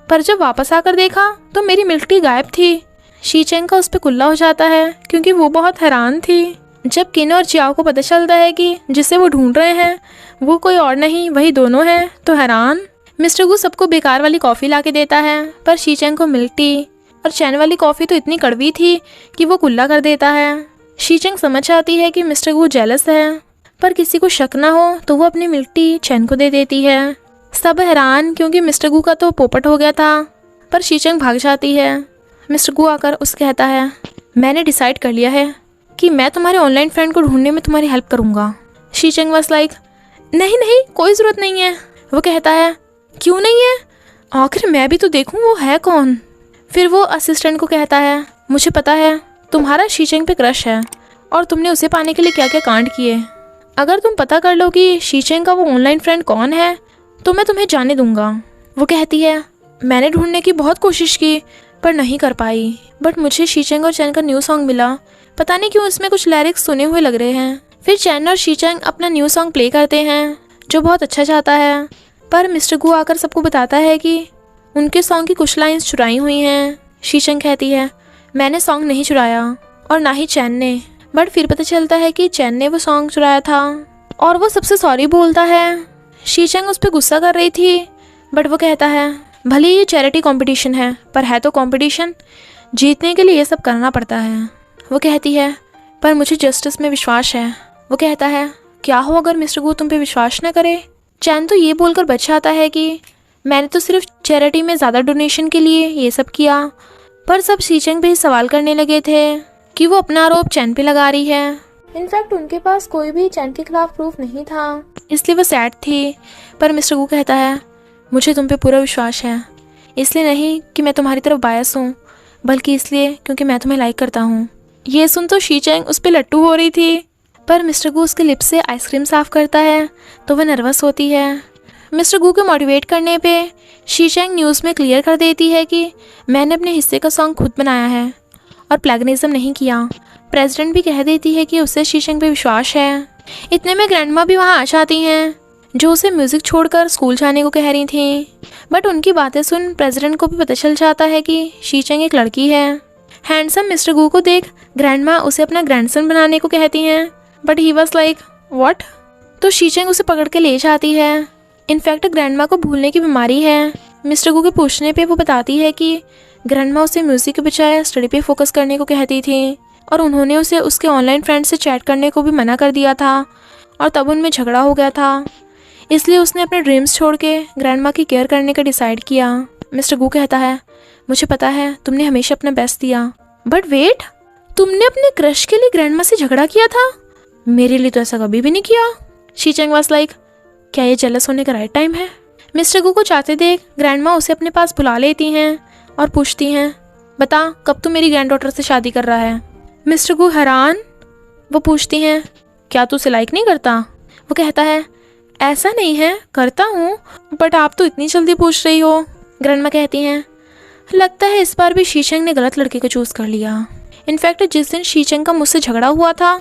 पर जब वापस आकर देखा तो मेरी मिल्क टी गायब थी। शीचेंग का उस पर कुल्ला हो जाता है क्योंकि वो बहुत हैरान थी। जब किन और जियाओ को पता चलता है कि जिसे वो ढूंढ रहे हैं वो कोई और नहीं वही दोनों हैं, तो हैरान। मिस्टर गू सबको बेकार वाली कॉफ़ी ला के देता है, पर शीचेंग को मिल्क टी और चैन वाली कॉफ़ी तो इतनी कड़वी थी कि वो कुल्ला कर देता है। शीचेंग समझ जाती है कि मिस्टर गू जेलस है, पर किसी को शक ना हो तो वो अपनी मिल्क टी चैन को दे देती है। सब हैरान क्योंकि मिस्टर गू का तो पोपट हो गया था, पर शीचेंग भाग जाती है। मिस्टर गू आकर उसे कहता है, मैंने डिसाइड कर लिया है कि मैं तुम्हारे ऑनलाइन फ्रेंड को ढूंढने में तुम्हारी हेल्प करूँगा। शीचेंग वाज लाइक, नहीं नहीं कोई ज़रूरत नहीं है। वो कहता है, क्यों नहीं है? आखिर मैं भी तो देखूँ वो है कौन। फिर वो असिस्टेंट को कहता है, मुझे पता है तुम्हारा शीचेंग पे क्रश है और तुमने उसे पाने के लिए क्या क्या कांड किए। अगर तुम पता कर लो कि शीचेंग का वो ऑनलाइन फ्रेंड कौन है तो मैं तुम्हें जाने दूंगा। वो कहती है, मैंने ढूंढने की बहुत कोशिश की पर नहीं कर पाई, बट मुझे शीचेंग और चैन का न्यू सॉन्ग मिला। पता नहीं क्यों इसमें कुछ लिरिक्स सुने हुए लग रहे हैं। फिर चैन और शीचेंग अपना न्यू सॉन्ग प्ले करते हैं जो बहुत अच्छा जाता है, पर मिस्टर गू आकर सबको बताता है कि उनके सॉन्ग की कुछ लाइंस चुराई हुई हैं। शीचेंग कहती है, मैंने सॉन्ग नहीं चुराया और ना ही चैन ने, बट फिर पता चलता है कि चैन ने वो सॉन्ग चुराया था और वो सबसे सॉरी बोलता है। शीचेंग उस पर गुस्सा कर रही थी, बट वो कहता है, भले ये चैरिटी कंपटीशन है पर है तो कंपटीशन, जीतने के लिए ये सब करना पड़ता है। वो कहती है, पर मुझे जस्टिस में विश्वास है। वो कहता है, क्या हो अगर मिस्टर गू तुम पे विश्वास न करे। चैन तो ये बोलकर बच जाता है कि मैंने तो सिर्फ चैरिटी में ज़्यादा डोनेशन के लिए ये सब किया, पर सब शीचेंग पे ही सवाल करने लगे थे कि वो अपना आरोप चैन पे लगा रही है। इनफैक्ट उनके पास कोई भी चैन के खिलाफ प्रूफ नहीं था, इसलिए वो सैड थी। पर मिस्टर गू कहता है, मुझे तुम पे पूरा विश्वास है, इसलिए नहीं कि मैं तुम्हारी तरफ बायस हूँ, बल्कि इसलिए क्योंकि मैं तुम्हें लाइक करता हूँ। ये सुन तो शीचेंग उस पर लट्टू हो रही थी, पर मिस्टर गू उसके लिप्स से आइसक्रीम साफ करता है तो वह नर्वस होती है। मिस्टर गू को मोटिवेट करने पे शीचेंग न्यूज़ में क्लियर कर देती है कि मैंने अपने हिस्से का सॉन्ग खुद बनाया है और प्लेगनिज्म नहीं किया। प्रेसिडेंट भी कह देती है कि उसे शीचेंग पे विश्वास है। इतने में ग्रैंडमा भी वहाँ आ जाती हैं जो उसे म्यूज़िक छोड़कर स्कूल जाने को कह रही थी, बट उनकी बातें सुन प्रेसिडेंट को भी पता चल जाता है कि शीचेंग एक लड़की है। हैंडसम मिस्टर गू को देख ग्रैंडमा उसे अपना ग्रैंडसन बनाने को कहती हैं, but he was like what. तो शीचेंग उसे पकड़ के ले जाती है। इनफैक्ट ग्रैंडमा को भूलने की बीमारी है। मिस्टर गू के पूछने पे वो बताती है कि ग्रैंडमा उसे म्यूज़िक के बजाय स्टडी पे फोकस करने को कहती थी और उन्होंने उसे उसके ऑनलाइन फ्रेंड से चैट करने को भी मना कर दिया था और तब उनमें झगड़ा हो गया था, इसलिए उसने अपने ड्रीम्स छोड़ के ग्रैंडमा की केयर करने का डिसाइड किया। मिस्टर गू कहता है, मुझे पता है तुमने हमेशा अपना बेस्ट दिया, बट वेट, तुमने अपने क्रश के लिए ग्रैंडमा से झगड़ा किया था? मेरे लिए तो ऐसा कभी भी नहीं किया। शीचेंग वाज लाइक, क्या ये जेलस होने का राइट टाइम है? मिस्टर गू को चाहते देख ग्रैंडमा उसे अपने पास बुला लेती हैं और पूछती हैं, बता कब तू मेरी ग्रैंड डॉटर से शादी कर रहा है? मिस्टर गू हैरान। वो पूछती हैं, क्या तू उसे लाइक नहीं करता? वो कहता है, ऐसा नहीं है, करता हूँ, बट आप तो इतनी जल्दी पूछ रही हो। ग्रैंडमा कहती हैं, लगता है इस बार भी शीचेंग ने गलत लड़के को चूज़ कर लिया। इनफैक्ट जिस दिन शीचेंग का मुझसे झगड़ा हुआ था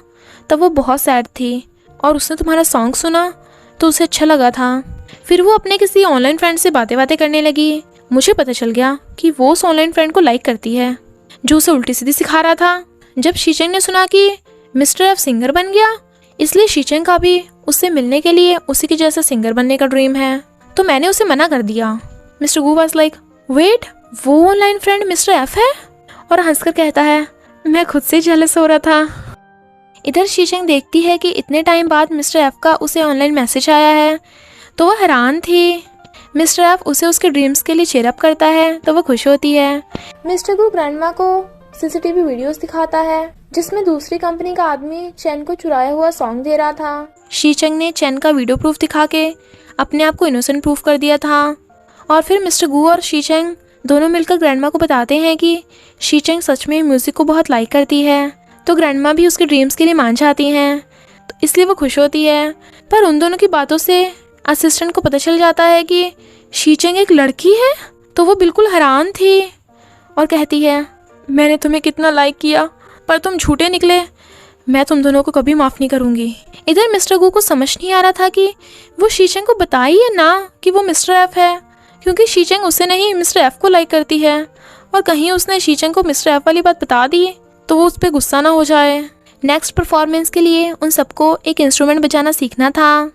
तब वो बहुत सैड थी और उसने तुम्हारा सॉन्ग सुना तो उसे अच्छा लगा था। फिर वो अपने किसी ऑनलाइन फ्रेंड से बातें करने लगी। मुझे पता चल गया कि वो उस ऑनलाइन फ्रेंड को लाइक करती है जो उसे उल्टी सीधी सिखा रहा था। जब शीचेंग ने सुना कि मिस्टर एफ सिंगर बन गया, इसलिए शीचेंग का भी उससे मिलने के लिए उसी के जैसा सिंगर बनने का ड्रीम है, तो मैंने उसे मना कर दिया। Mister Gu was like, wait, वो ऑनलाइन फ्रेंड मिस्टर एफ है? और हंसकर कहता है, मैं खुद से जेलस हो रहा था। इधर शीचेंग देखती है कि इतने टाइम बाद मिस्टर एफ का उसे ऑनलाइन मैसेज आया है, तो वह हैरान थी। मिस्टर एफ उसे उसके ड्रीम्स के लिए चेयरअप करता है तो वह खुश होती है। मिस्टर गू ग्रैंडमा को सीसीटीवी वीडियोस दिखाता है जिसमें दूसरी कंपनी का आदमी चैन को चुराया हुआ सॉन्ग दे रहा था। शीचेंग ने चैन का वीडियो प्रूफ दिखा के अपने आप को इनोसेंट प्रूफ कर दिया था। और फिर मिस्टर गू और शीचेंग दोनों मिलकर ग्रैंडमा को बताते हैं कि शीचेंग सच में म्यूजिक को बहुत लाइक करती है, तो ग्रैंडमा भी उसके ड्रीम्स के लिए मान जाती हैं, तो इसलिए वो खुश होती है। पर उन दोनों की बातों से असिस्टेंट को पता चल जाता है कि शीचेंग एक लड़की है। तो वो बिल्कुल हैरान थी और कहती है, मैंने तुम्हें कितना लाइक किया पर तुम झूठे निकले, मैं तुम दोनों को कभी माफ़ नहीं करूँगी। इधर मिस्टर गू को समझ नहीं आ रहा था कि वो शीचेंग को बताए या ना कि वो मिस्टर एफ है, क्योंकि शीचेंग उसे नहीं मिस्टर एफ को लाइक करती है, और कहीं उसने शीचेंग को मिस्टर एफ वाली बात बता दी तो वो उस पर गुस्सा ना हो जाए। नेक्स्ट परफॉर्मेंस के लिए उन सबको एक इंस्ट्रूमेंट बजाना सीखना था।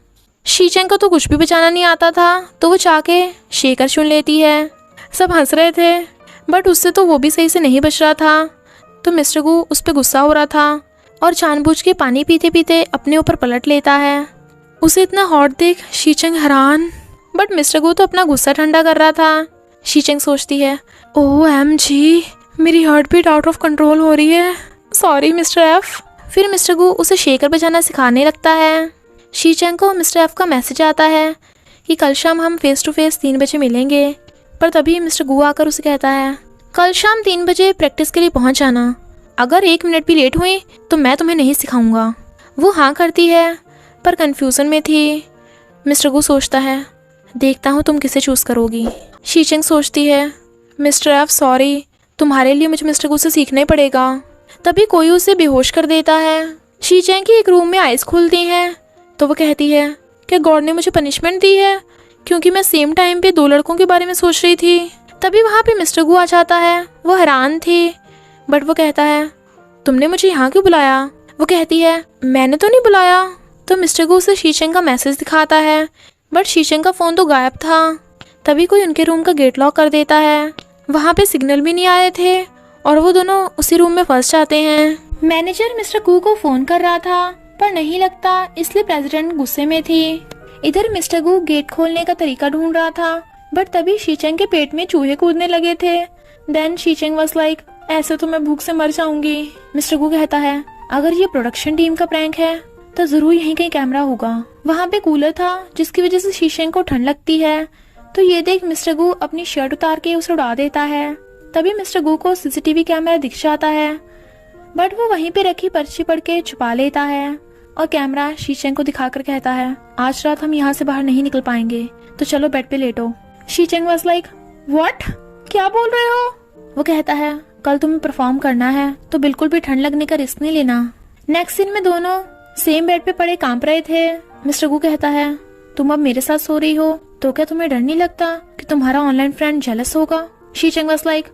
शीचेंग को तो कुछ भी बजाना नहीं आता था, तो वो चाह के शेकर चुन लेती है। सब हंस रहे थे, बट उससे तो वो भी सही से नहीं बच रहा था। तो मिस्टर गू उस पर गुस्सा हो रहा था और जानबूझ के पानी पीते पीते अपने ऊपर पलट लेता है। उसे इतना हॉट देख शीचेंग हैरान, बट मिस्टर गू तो अपना गुस्सा ठंडा कर रहा था। शीचेंग सोचती है, OMG, मेरी heart beat out of control हो रही है, सॉरी मिस्टर एफ। फिर मिस्टर गू उसे शेकर बजाना सिखाने लगता है। शीचेंग को मिस्टर एफ का मैसेज आता है कि कल शाम हम फेस टू फेस 3 बजे मिलेंगे, पर तभी मिस्टर गू आकर उसे कहता है, कल शाम 3 बजे प्रैक्टिस के लिए पहुंच जाना, अगर 1 मिनट भी लेट हुई तो मैं तुम्हें नहीं सिखाऊंगा। वो हाँ करती है, पर कन्फ्यूज़न में थी। मिस्टर गू सोचता है, देखता हूँ तुम किसे चूज़ करोगी। शीचेंग सोचती है, मिस्टर एफ सॉरी, तुम्हारे लिए मुझे मिस्टर गू से सीखना ही पड़ेगा। तभी कोई उसे बेहोश कर देता है। शीचेंग की एक रूम में आइज़ खुलती हैं, तो वो कहती है कि गॉड ने मुझे पनिशमेंट दी है, क्योंकि मैं सेम टाइम पे 2 लड़कों के बारे में सोच रही थी। तभी वहाँ पे मिस्टर गू आ जाता है। वो हैरान थी, बट वो कहता है, तुमने मुझे यहाँ क्यों बुलाया? वो कहती है, मैंने तो नहीं बुलाया। तो मिस्टर गू उसे शीचेंग का मैसेज दिखाता है, बट शीचेंग का फ़ोन तो गायब था। तभी कोई उनके रूम का गेट लॉक कर देता है। वहाँ पे सिग्नल भी नहीं आए थे और वो दोनों उसी रूम में फंस जाते हैं। मैनेजर मिस्टर गू को फ़ोन कर रहा था, पर नहीं लगता, इसलिए प्रेसिडेंट गुस्से में थी। इधर मिस्टर गू गेट खोलने का तरीका ढूंढ रहा था, बट तभी शीचेंग के पेट में चूहे कूदने लगे थे। देन शीचेंग वाज लाइक, ऐसे तो मैं भूख से मर जाऊंगी। मिस्टर गू कहता है, अगर ये प्रोडक्शन टीम का प्रैंक है तो जरूर यहीं कहीं कैमरा होगा। वहाँ पे कूलर था, जिसकी वजह से शीचेंग को ठंड लगती है। तो ये देख मिस्टर गू अपनी शर्ट उतार के उसे उड़ा देता है। तभी मिस्टर गू को CCTV कैमरा दिख जाता है, बट वो वहीं पे रखी पर्ची पढ़ के छुपा लेता है और कैमरा शीचेंग को दिखाकर कहता है, आज रात हम यहाँ से बाहर नहीं निकल पाएंगे, तो चलो बेड पे लेटो। शीचेंग वाज लाइक, व्हाट, क्या बोल रहे हो? वो कहता है, कल तुम्हें परफॉर्म करना है तो बिल्कुल भी ठंड लगने का रिस्क नहीं लेना। नेक्स्ट सीन में दोनों सेम बेड पे पड़े कांप रहे थे। मिस्टर गू कहता है, तुम अब मेरे साथ सो रही हो तो क्या तुम्हें डर नहीं लगता कि तुम्हारा ऑनलाइन फ्रेंड जेलस होगा? शीचेंग वाज लाइक,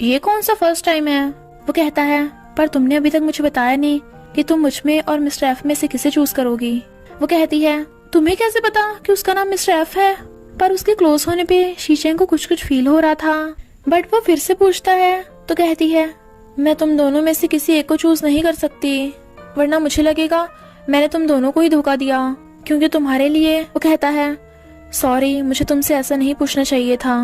ये कौन सा फर्स्ट टाइम है? वो कहता है, पर तुमने अभी तक मुझे बताया नहीं कि तुम मुझ में और मिस्टर एफ में से किसे चूज करोगी। वो कहती है, तुम्हें कैसे पता कि उसका नाम मिस्टर एफ है? पर उसके क्लोज होने पे शीचेंग को कुछ कुछ फील हो रहा था, बट वो फिर से पूछता है तो कहती है, मैं तुम दोनों में से किसी एक को चूज नहीं कर सकती, वरना मुझे लगेगा मैंने तुम दोनों को ही धोखा दिया, क्योंकि तुम्हारे लिए। वो कहता है, सॉरी, मुझे तुमसे ऐसा नहीं पूछना चाहिए था,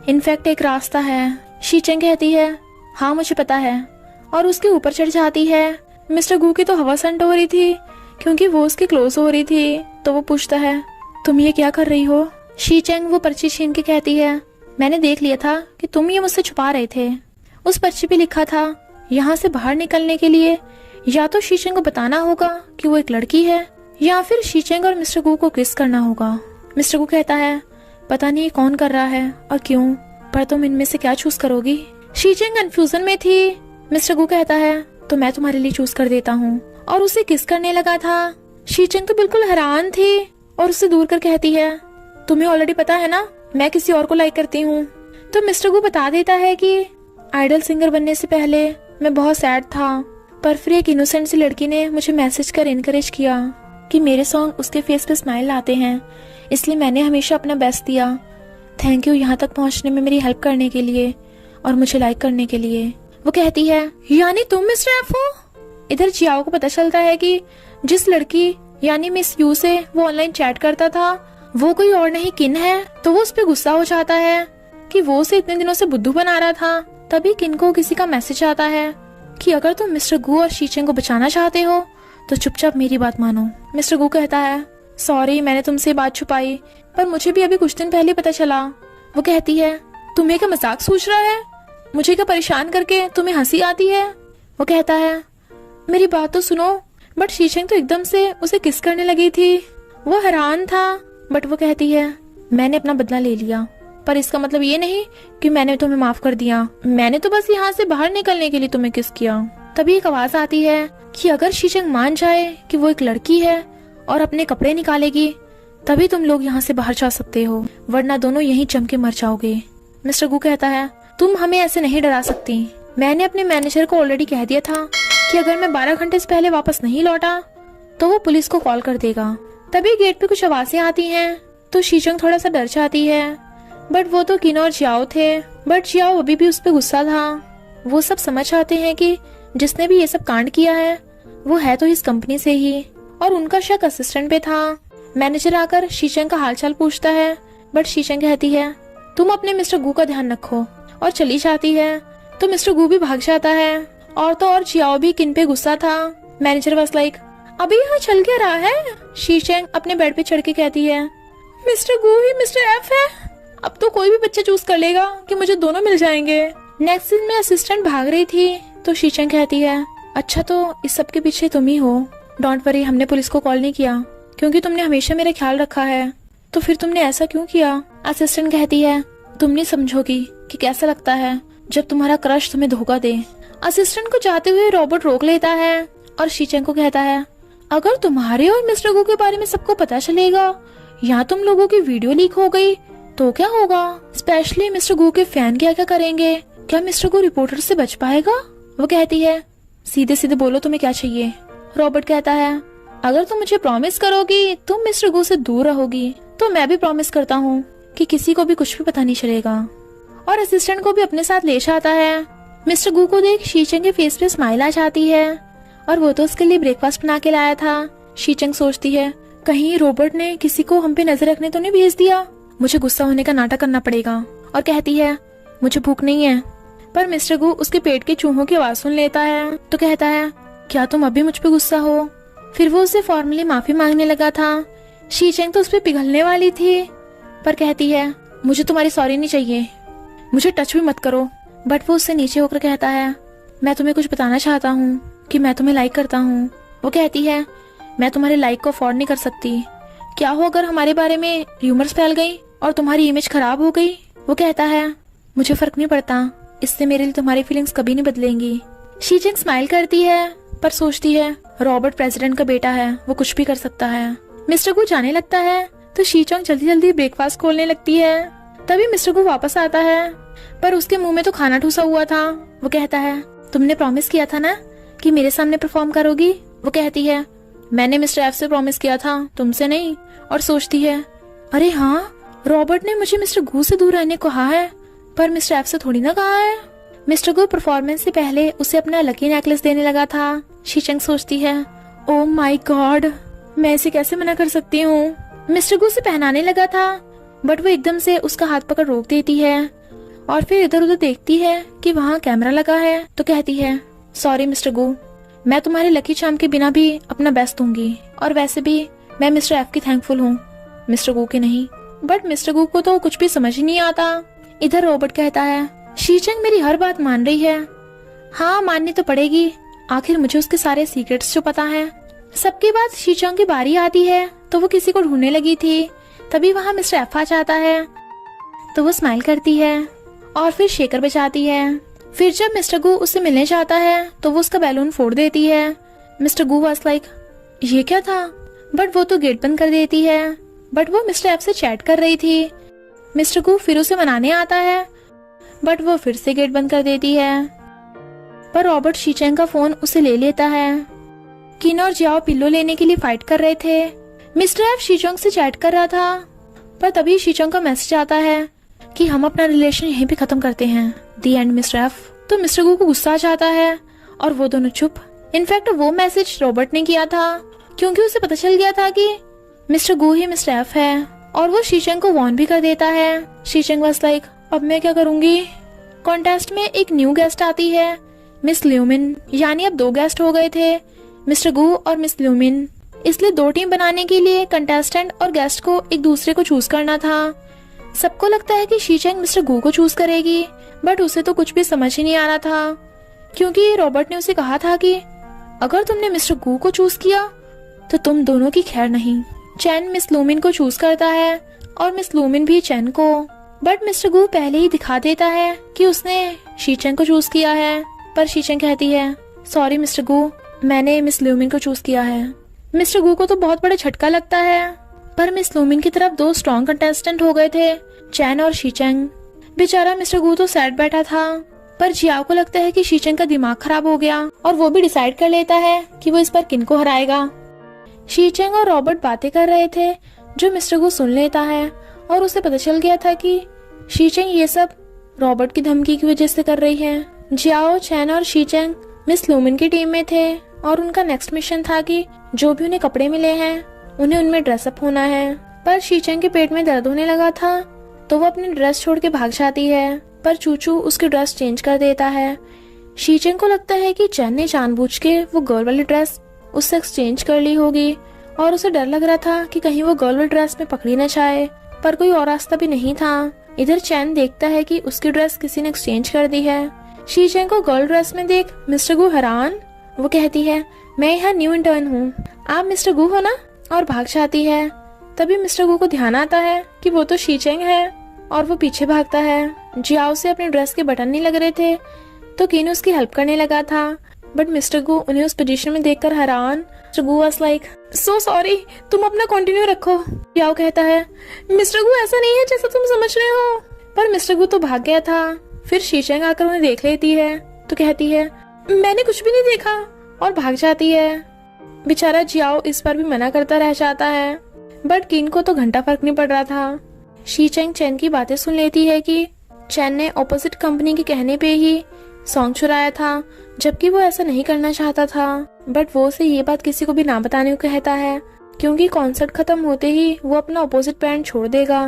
इनफैक्ट एक रास्ता है। शीचेंग कहती है, हाँ मुझे पता है, और उसके ऊपर चढ़ जाती है। मिस्टर गू की तो हवा संट हो रही थी, क्योंकि वो उसके क्लोज हो रही थी। तो वो पूछता है, तुम ये क्या कर रही हो? शीचेंग वो पर्ची छीन के कहती है, मैंने देख लिया था कि तुम ये मुझसे छुपा रहे थे। उस पर्ची पे लिखा था, यहाँ से बाहर निकलने के लिए या तो शीचेंग को बताना होगा कि वो एक लड़की है, या फिर शीचेंग और मिस्टर गू को किस करना होगा। मिस्टर गू कहता है, पता नहीं कौन कर रहा है और क्यों, पर तुम इनमें से क्या चूज करोगी? शीचेंग कंफ्यूजन में थी। मिस्टर गू कहता है, तो मैं तुम्हारे लिए चूज कर देता हूँ, और उसे किस करने लगा था। शीचेंग तो बिल्कुल हैरान थी और उससे दूर कर कहती है, तुम्हें ऑलरेडी पता है ना मैं किसी और को लाइक करती हूँ। तो मिस्टर गू बता देता है कि आइडल सिंगर बनने से पहले मैं बहुत सैड था, पर फिर एक इनोसेंट सी लड़की ने मुझे मैसेज कर इनकरेज किया कि मेरे सॉन्ग उसके फेस पे स्माइल लाते हैं, इसलिए मैंने हमेशा अपना बेस्ट दिया। थैंक यू यहाँ तक पहुँचने में मेरी हेल्प करने के लिए और मुझे लाइक करने के लिए। वो कहती है, यानी तुम मिस्टर एफ हो? इधर जियाओ को पता चलता है कि जिस लड़की यानी मिस यू से वो ऑनलाइन चैट करता था वो कोई और नहीं किन है। तो वो उस पर गुस्सा हो जाता है कि वो उसे इतने दिनों से बुद्धू बना रहा था। तभी किन को किसी का मैसेज आता है कि अगर तुम मिस्टर गू और शीचेंग को बचाना चाहते हो तो चुपचाप मेरी बात मानो। मिस्टर गू कहता है, सॉरी मैंने तुमसे बात छुपाई, पर मुझे भी अभी कुछ दिन पहले पता चला। वो कहती है, तुम्हें क्या मजाक सूझ रहा है? मुझे क्या परेशान करके तुम्हें हंसी आती है? वो कहता है, मेरी बात तो सुनो। बट शीचेंग तो एकदम से उसे किस करने लगी थी वो हैरान था, बट वो कहती है मैंने अपना बदला ले लिया, पर इसका मतलब ये नहीं कि मैंने तुम्हें माफ कर दिया। मैंने तो बस यहाँ से बाहर निकलने के लिए तुम्हें किस किया। तभी एक आवाज आती है कि अगर शीचंग मान जाए कि वो एक लड़की है और अपने कपड़े निकालेगी, तभी तुम लोग यहाँ से बाहर जा सकते हो, वरना दोनों यहीं जम के मर जाओगे। मिस्टर गू कहता है तुम हमें ऐसे नहीं डरा सकती। मैंने अपने मैनेजर को ऑलरेडी कह दिया था कि अगर मैं 12 घंटे से पहले वापस नहीं लौटा तो वो पुलिस को कॉल कर देगा। तभी गेट पे कुछ आवाजें आती हैं, तो शीचंग थोड़ा सा डर जाती है, बट वो तो किनो और जियाओ थे। बट जियाओ अभी भी उस पे गुस्सा था। वो सब समझ आते हैं कि जिसने भी ये सब कांड किया है वो है तो इस कंपनी से ही, और उनका शक असिस्टेंट पे था। मैनेजर आकर शीचंग का हालचाल पूछता है, बट शीचंग कहती है तुम अपने मिस्टर गू का ध्यान रखो, और चली जाती है। तो मिस्टर गू भी भाग जाता है, और तो और जियाओ भी किन पे गुस्सा था। मैनेजर वाज लाइक अभी यहाँ चल क्या रहा है। शीचंग अपने बेड पे चढ़ के कहती है मिस्टर गू ही मिस्टर एफ है, अब तो कोई भी बच्चा चूज कर लेगा कि मुझे दोनों मिल जाएंगे। नेक्स्ट दिन में असिस्टेंट भाग रही थी, तो शीचंग कहती है अच्छा तो इस सब के पीछे तुम ही हो। डोंट वरी, हमने पुलिस को कॉल नहीं किया क्योंकि तुमने हमेशा मेरा ख्याल रखा है। तो फिर तुमने ऐसा क्यों किया। असिस्टेंट कहती है तुम नहीं समझोगी कि कैसा लगता है जब तुम्हारा क्रश तुम्हें धोखा दे। असिस्टेंट को जाते हुए रॉबर्ट रोक लेता है और शीचंग को कहता है अगर तुम्हारे और मिस्टर गू के बारे में सबको पता चलेगा या तुम लोगों की वीडियो लीक हो गई तो क्या होगा। स्पेशली मिस्टर गू के फैन क्या क्या करेंगे। क्या मिस्टर गू रिपोर्टर से बच पाएगा। वो कहती है सीधे सीधे बोलो तुम्हें क्या चाहिए। रॉबर्ट कहता है अगर तुम मुझे प्रॉमिस करोगी तुम मिस्टर गू से दूर रहोगी, तो मैं भी प्रॉमिस करता हूँ कि किसी को भी कुछ भी पता नहीं चलेगा। और असिस्टेंट को भी अपने साथ ले जाता है। मिस्टर गू को देख शीचंग के फेस पे स्माइल आ जाती है, और वो तो उसके लिए ब्रेकफास्ट बना के लाया था। शीचंग सोचती है कहीं रॉबर्ट ने किसी को हम पे नजर रखने तो नहीं भेज दिया, मुझे गुस्सा होने का नाटक करना पड़ेगा। और कहती है मुझे भूख नहीं है। पर मिस्टर गू उसके पेट के चूहों की आवाज सुन लेता है, तो कहता है क्या तुम अभी मुझ पे गुस्सा हो। फिर वो उससे फॉर्मली माफी मांगने लगा था। शीचंग तो उस पे पिघलने वाली थी, पर कहती है मुझे तुम्हारी सॉरी नहीं चाहिए, मुझे टच भी मत करो। बट वो उससे नीचे होकर कहता है मैं तुम्हें कुछ बताना चाहता हूँ कि मैं तुम्हें लाइक करता हूँ। वो कहती है मैं तुम्हारे लाइक को अफोर्ड नहीं कर सकती। क्या हो अगर हमारे बारे में र्यूमर्स फैल गई और तुम्हारी इमेज खराब हो गई। वो कहता है मुझे फर्क नहीं पड़ता, इससे मेरे लिए तुम्हारी फीलिंग्स कभी नहीं बदलेंगी। शीचंग स्माइल करती है, पर सोचती है रॉबर्ट प्रेसिडेंट का बेटा है, वो कुछ भी कर सकता है। मिस्टर गू जाने लगता है, तो शीचंग जल्दी जल्दी ब्रेकफास्ट खोलने लगती है। तभी मिस्टर गू वापस आता है, पर उसके मुंह में तो खाना ठूसा हुआ था। वो कहता है तुमने प्रॉमिस किया था ना कि मेरे सामने परफॉर्म करोगी। वो कहती है मैंने मिस्टर एफ से प्रॉमिस किया था, तुमसे नहीं। और सोचती है अरे हाँ, रॉबर्ट ने मुझे मिस्टर गू से दूर रहने को कहा है, पर मिस्टर एफ से थोड़ी ना कहा है। मिस्टर गू परफॉर्मेंस से पहले उसे अपना लकी नेकलेस देने लगा था। शीचंग सोचती है ओह माय गॉड, मैं इसे कैसे मना कर सकती हूँ। मिस्टर गू से पहनाने लगा था, बट वो एकदम से उसका हाथ पकड़ रोक देती है, और फिर इधर उधर देखती है कि वहाँ कैमरा लगा है, तो कहती है सॉरी मिस्टर गू, मैं तुम्हारे लकी चार्म के बिना भी अपना बेस्ट दूंगी, और वैसे भी मैं मिस्टर एफ की थैंकफुल हूँ, मिस्टर गू के नहीं। बट मिस्टर गू को तो कुछ भी समझ ही नहीं आता। इधर रॉबर्ट कहता है शीचंग मेरी हर बात मान रही है। हाँ, माननी तो पड़ेगी, आखिर मुझे उसके सारे सीक्रेट्स जो पता है। सबके बाद शीचंग की बारी आती है, तो वो किसी को ढूंढने लगी थी। तभी वहाँ मिस्टर एफ आ जाता है, तो वो स्माइल करती है और फिर शेकर बजाती है। फिर जब मिस्टर गू उससे मिलने जाता है, तो वो उसका बैलून फोड़ देती है। मिस्टर गू वाज लाइक ये क्या था, बट वो तो गेट बंद कर देती है। बट वो मिस्टर एफ से चैट कर रही थी। मिस्टर गू फिर उसे मनाने आता है, बट वो फिर से गेट बंद कर देती है। पर रॉबर्ट शीचंग का फोन उसे ले लेता है। किन और जियाओ पिल्लो लेने के लिए फाइट कर रहे थे। मिस्टर एफ शीचंग से चैट कर रहा था, पर तभी शीचंग का मैसेज आता है कि हम अपना रिलेशन यहीं पे खत्म करते हैं, दी एंड मिस्टर एफ। तो मिस्टर गू को गुस्सा आ जाता है और वो दोनों चुप। इनफैक्ट वो मैसेज रॉबर्ट ने किया था, क्योंकि उसे पता चल गया था कि मिस्टर गू ही मिस्टर एफ है, और वो शीचंग को वार्न भी कर देता है। शीचंग वाज लाइक अब मैं क्या करूंगी। कॉन्टेस्ट में एक न्यू गेस्ट आती है, मिस ल्यूमिन, यानी अब 2 गेस्ट हो गए थे, मिस्टर गू और मिस ल्यूमिन। इसलिए 2 टीम बनाने के लिए कंटेस्टेंट और गेस्ट को एक दूसरे को चूज करना था। सबको लगता है कि शीचंग मिस्टर गू को चूज करेगी, बट उसे तो कुछ भी समझ ही नहीं आ रहा था, क्योंकि रॉबर्ट ने उसे कहा था कि अगर तुमने मिस्टर गू को चूज किया तो तुम दोनों की खैर नहीं, चैन मिस लूमिन को चूज करता है और मिस लूमिन भी चैन को। बट मिस्टर गू पहले ही दिखा देता है कि उसने शीचेंग को चूज किया है। पर शीचेंग कहती है सॉरी मिस्टर गू, मैंने मिस लूमिन को चूज किया है। मिस्टर गू को तो बहुत बड़ा झटका लगता है, पर मिस लूमिन की तरफ 2 स्ट्रॉन्ग कंटेस्टेंट हो गए थे, चैन और शीचेंग। बेचारा मिस्टर गू तो सैड बैठा था, पर जियाओ को लगता है कि शीचेंग का दिमाग खराब हो गया और वो भी डिसाइड कर लेता है कि वो इस पर किनको हराएगा। शीचेंग और रॉबर्ट बातें कर रहे थे जो मिस्टर गू सुन लेता है और उसे पता चल गया था कि शीचेंग ये सब रॉबर्ट की धमकी की वजह से कर रही है। जियाओ, चैन और शीचेंग मिस लूमिन की टीम में थे और उनका नेक्स्ट मिशन था कि जो भी उन्हें कपड़े मिले हैं उन्हें उनमें ड्रेसअप होना है। पर शीचेंग के पेट में दर्द होने लगा था तो वो अपनी ड्रेस छोड़ के भाग जाती है, पर चूचू उसकी ड्रेस चेंज कर देता है। शीचेंग को लगता है कि चैन ने जानबूझ के वो गर्ल वाली ड्रेस उससे एक्सचेंज कर ली होगी और उसे डर लग रहा था कि कहीं वो गर्ल वाली ड्रेस में पकड़ी न जाए, पर कोई और रास्ता भी नहीं था। इधर चैन देखता है कि उसकी ड्रेस किसी ने एक्सचेंज कर दी है। शीचेंग को गर्ल ड्रेस में देख मिस्टर गू हैरान। वो कहती है मैं यहाँ न्यू इंटर्न हूँ, आप मिस्टर गू हो ना, और भाग जाती है। तभी मिस्टर गू को ध्यान आता है कि वो तो शीचेंग है और वो पीछे भागता है। जियाओ से अपने ड्रेस के बटन नहीं लग रहे थे तो किन उसकी हेल्प करने लगा था, बट मिस्टर गू उन्हें उस पोजीशन में देखकर हैरान। Mister Gu was like so sorry, तुम अपना कंटिन्यू रखो। जियाओ कहता है मिस्टर गू ऐसा नहीं है जैसा तुम समझ रहे हो, पर मिस्टर गू तो भाग गया था। फिर शीचेंग आकर उन्हें देख लेती है तो कहती है मैंने कुछ भी नहीं देखा और भाग जाती है। बेचारा जियाओ इस बार भी मना करता रह जाता है, बट किन को तो घंटा फर्क नहीं पड़ रहा था। शीचेंग चैन की बातें सुन लेती है कि चैन ने ऑपोजिट कंपनी के कहने पे ही सॉन्ग चुराया था, जबकि वो ऐसा नहीं करना चाहता था। बट वो उसे ये बात किसी को भी ना बताने को कहता है क्योंकि कॉन्सर्ट खत्म होते ही वो अपना ऑपोजिट बैंड छोड़ देगा।